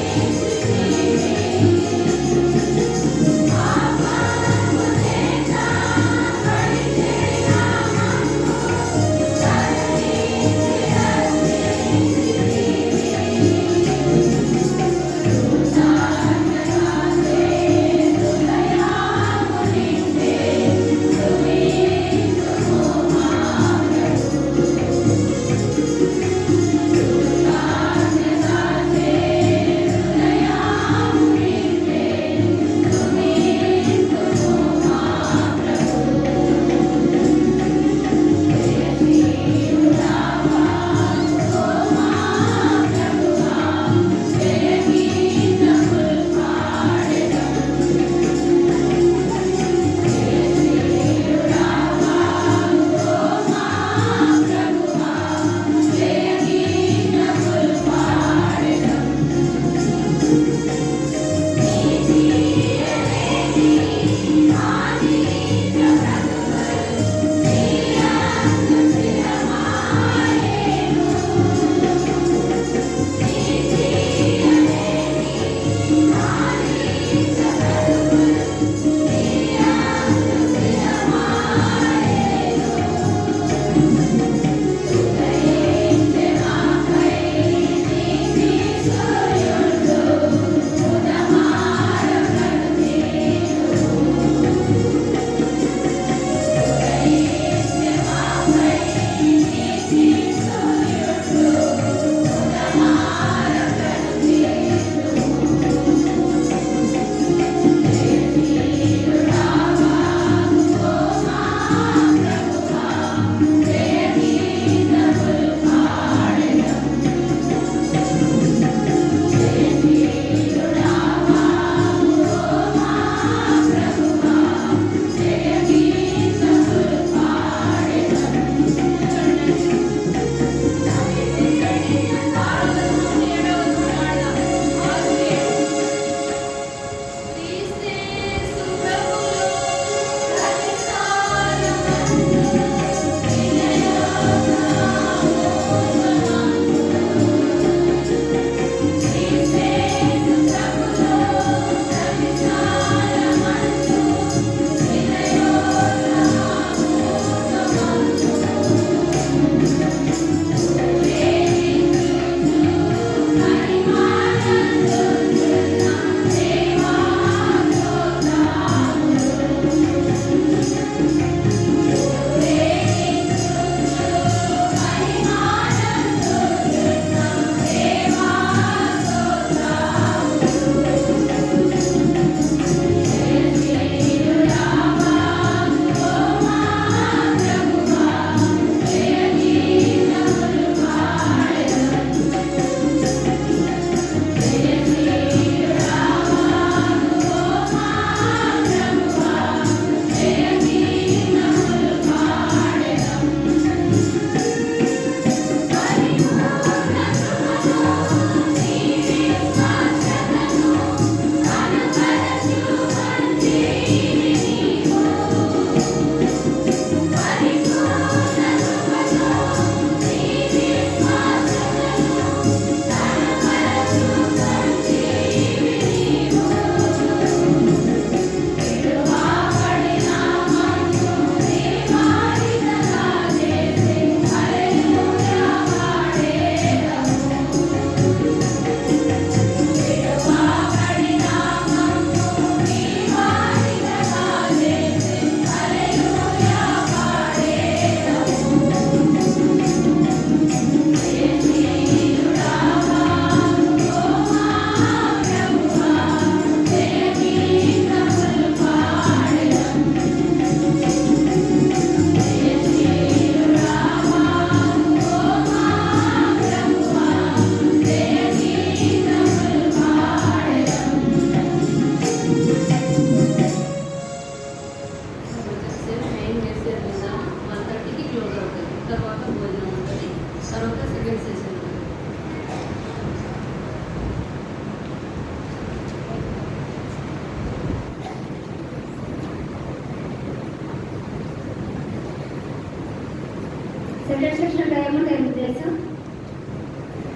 సెకండ్ సెక్షన్లో ఏముంటాయి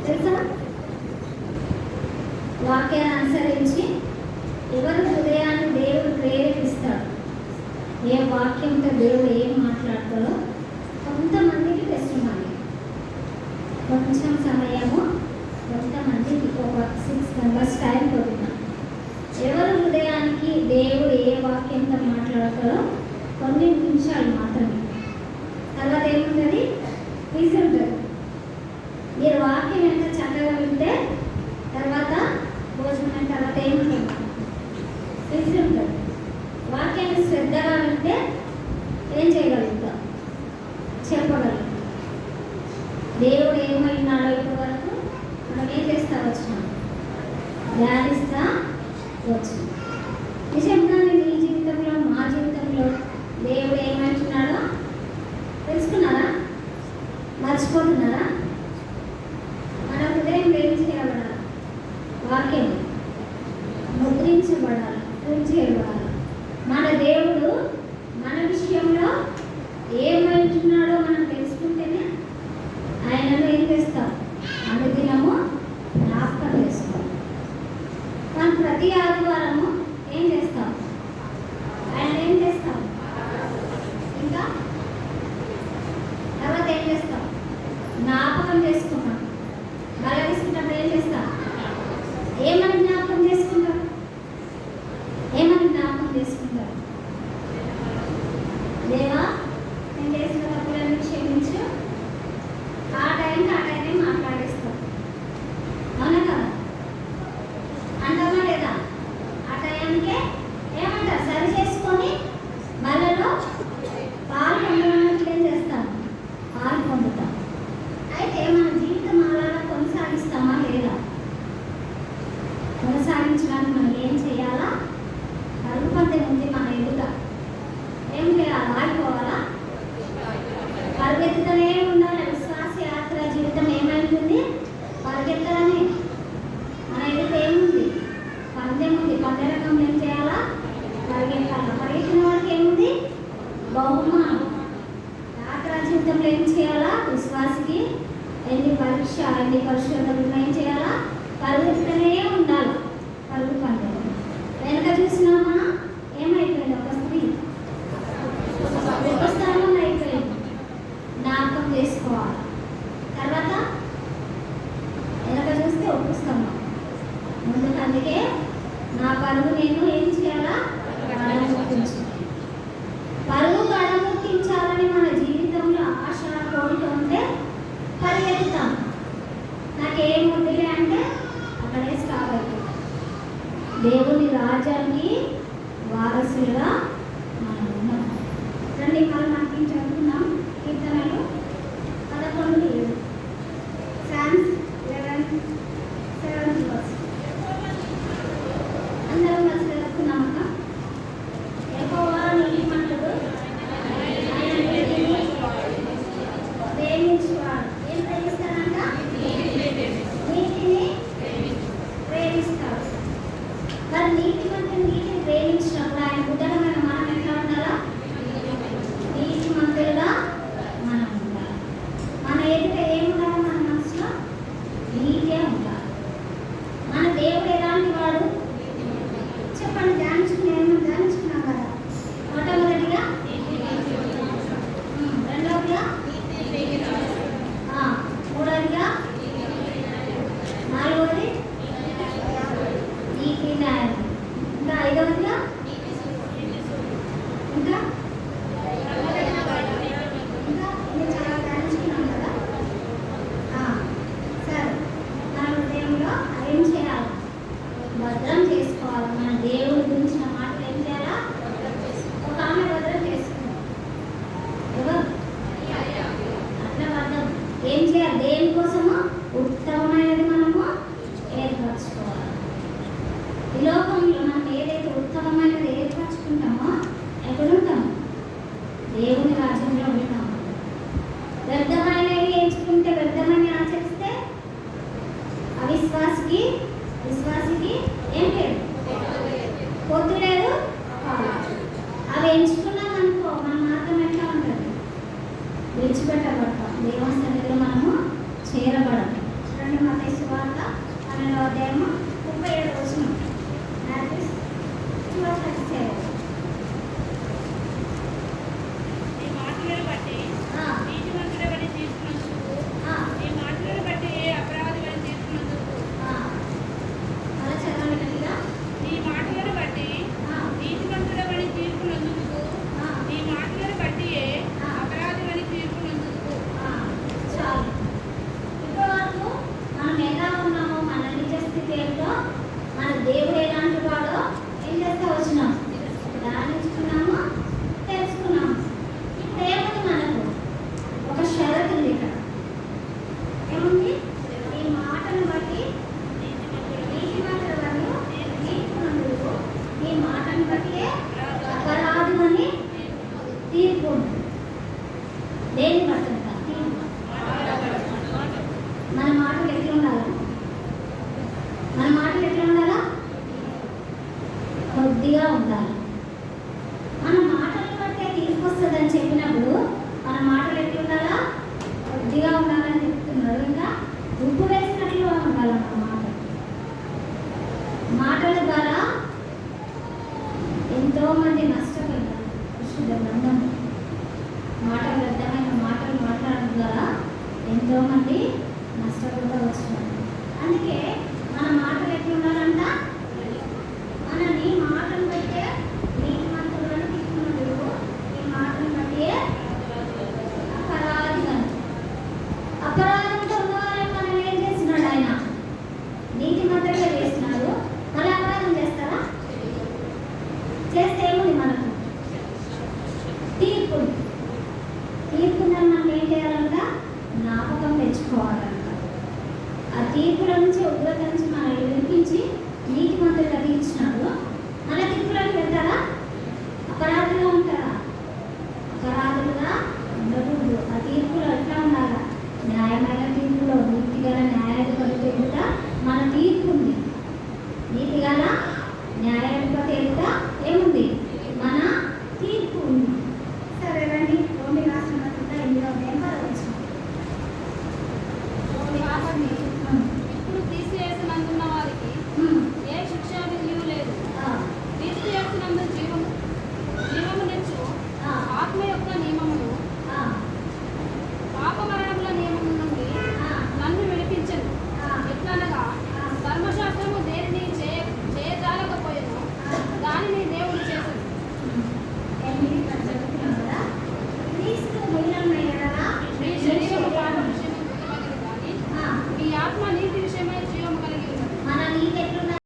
తెలుసా? వాక్యాన్ని అనుసరించి ఎవరి హృదయాన్ని దేవుడు ప్రేరేపిస్తాడు, ఏ వాక్యంతో దేవుడు ఏం మాట్లాడతాడో కొంతమందికి టెస్టిమనీ, కొంచెం సమయము కొంతమందికి ఒక 6 మెంబర్స్ టైం కొడుతున్నాం. ఎవరి హృదయానికి దేవుడు ఏ వాక్యంతో మాట్లాడతాడో కొన్ని నిమిషాలు మాత్రమే. తర్వాత ఏముంటుంది? క్విజ్ ఉంటుంది. మీరు వాక్యం ఎంత చక్కగా వింటే తర్వాత భోజనం తర్వాత ఏముంటుంది? క్విజ్ ఉంటుంది. వాక్యాన్ని శ్రద్ధగా వింటే ఏం చేయగలుగుతాం? చెప్పగలుగుతాం. దేవుడు ఏమైనాడో ఇప్పటి వరకు మనం ఏం చేస్తా వచ్చినాం? ధ్యానిస్తా వచ్చినాం. నిజంగానే మీ జీవితంలో మా జీవితంలో దేవుడు ఏమంటున్నాడో తెలుసుకున్నారా? మర్చిపోతున్నారా? మన హృదయం ఏం చేయబడాలి? వాక్యం ముద్రించబడాలి, పూర్తి చేయబడాలి. మన దేవుడు మన విషయంలో ఏమంటున్నాడో మనం తెలుసుకుంటేనే ఆయనలో ఏం చేస్తాం? అనుదినము జ్ఞాపకం చేసుకోవాలి. మనం ప్రతి ఆదివారము ఏం చేస్తాం? ఆయన ఏం చేస్తాం? ఇంకా తర్వాత ఏం చేస్తాం? జ్ఞాపకం చేసుకుంటాం. బల తీసుకుంటాం. ఏం చేస్తాం? ఏమని జ్ఞాపకం చేసుకుంటాం? ఏమని జ్ఞాపకం చేసుకుంటాం? దేవా, నేను చేసిన తప్పులన్నీ క్షమించు. ఆ టైంనే మాట్లాడేస్తాం. అవునా కదా? అంటామా లేదా? ఆ టైంకే ఏమంటారు? సరి చేసుకొని బలలో పాలు పొందడానికి ఏం చేస్తాం? పాలు పొందుతాం. అయితే మన జీవితం అలాగా కొనసాగిస్తామా లేదా? కొనసాగించడానికి మనం ఏం చేయాలా? పరుగు పందెం ఉంది మన ఎదుట. ఏం చేయాలి? ఆగిపోవాలా? పరిగెత్తుతూనే ఉండాలి. విశ్వాస యాత్ర జీవితం ఏమైంటుంది? పరిగెత్తడమే. మన ఎదుట ఏముంది? పందెం ఉంది. పందె రకంలో ఏం చేయాలా? పరిగెత్తాలి. పరిగెత్తిన వాడికి ఏముంది? బహుమానం. యాత్ర జీవితంలో ఏం చేయాలా? విశ్వాసికి ఎన్ని పరీక్ష, ఎన్ని పరిశోధనలు ఏం చేయాలా? పరిగెత్తుతూనే ఉండాలి. పరుగు పందెం. వెనక చూసినామా? ఏమైపోయింది? ఒక స్త్రీ ఉపస్థానం అయిపోయింది. జ్ఞాపకం చేసుకోవాలి. తర్వాత వెనక చూస్తే ఉపస్థానం ముందుకు. అందుకే నా పరుగు నేను ఏం చేయాలా? గడముట్టించాలి. పరుగు గడముట్టించాలని మన జీవితంలో ఆశ, కోరిక ఉంటే పరిగెత్తుతాం. నాకేం వద్దులే అంటే అక్కడే స్టాప్ అయిపోతుంది. దేవుని రాజ్యానికి వారసులుగా మనం ఉన్నాం. రండి, మనం మనకి చదువుకున్నాం. కీర్తనలు 11:7. Psalms 11:7 verse. అందరం కలిసి చదువుకున్నామక్క. యెహోవా నీతిమంతుడు, ఆయన నీతిని ప్రేమించువాడు. ఏం ప్రేమిస్తాడంట? నీతిని ప్రేమిస్తాడు. మరి నీతిమంతుడు నీతిని ప్రేమించినప్పుడు ఆయన బిడ్డలమైన మనం ఎట్లా ఉండాలా? నీతిమంతులుగా మనం తీర్పు ఉంటుంది. దేన్ని బట్టి ఉంటుంది? తీర్పు. మన మాటలు ఎట్లా ఉండాలా? మన మాటలు ఎట్లా ఉండాలా? కొద్దిగా ఉండాలి. మన మాటలను బట్టే తీర్పు వస్తుందని చెప్పినప్పుడు మన మాటలు ఎట్లా ఉండాలా? కొద్దిగా ఉండాలని చెప్తున్నారు. ఇంకా ఉప్పు వేసినట్లు ఉండాలి మన మాటల ద్వారా ఎంతో మంది నష్టపోయినారు. విశుద్ధ గ్రంథం మాటలు, వ్యర్థమైన మాటలు మాట్లాడడం ద్వారా ఎంతో మంది నష్టపోతూ వచ్చినారు. అందుకే మన మాటలు ఎట్లా ఉండాలంట? మనని మాటలు బట్టే నీతిమంతులను తీసుకున్నాడు. ఈ మాటలు బట్టే అపరాధంతో ఉన్నవాళ్ళని మనం ఏం చేస్తున్నాడు? ఆయన నీతిమంతులుగా చేస్తున్నాడు. మళ్ళీ అపరాధం చేస్తారా? చేస్తే ఏముంది మనకు? తీర్పు. తీర్పుని మనం ఏం చేయాలంట? జ్ఞాపకం తెచ్చుకోవాలంట. ఆ తీర్పుల నుంచి, ఉగ్రత నుంచి మనల్ని వినిపించి నీతిమంతులుగా తీర్చినాడు. మళ్ళీ తీర్పులను వెళ్తారా? అపరాధులుగా ఉంటారా? అపరాధులుగా ఉండకూడదు. ఆ తీర్పులో ఎట్లా ఉండాలా? న్యాయమైన తీర్పులో, నీతిగల న్యాయాధిపతి ఎదుట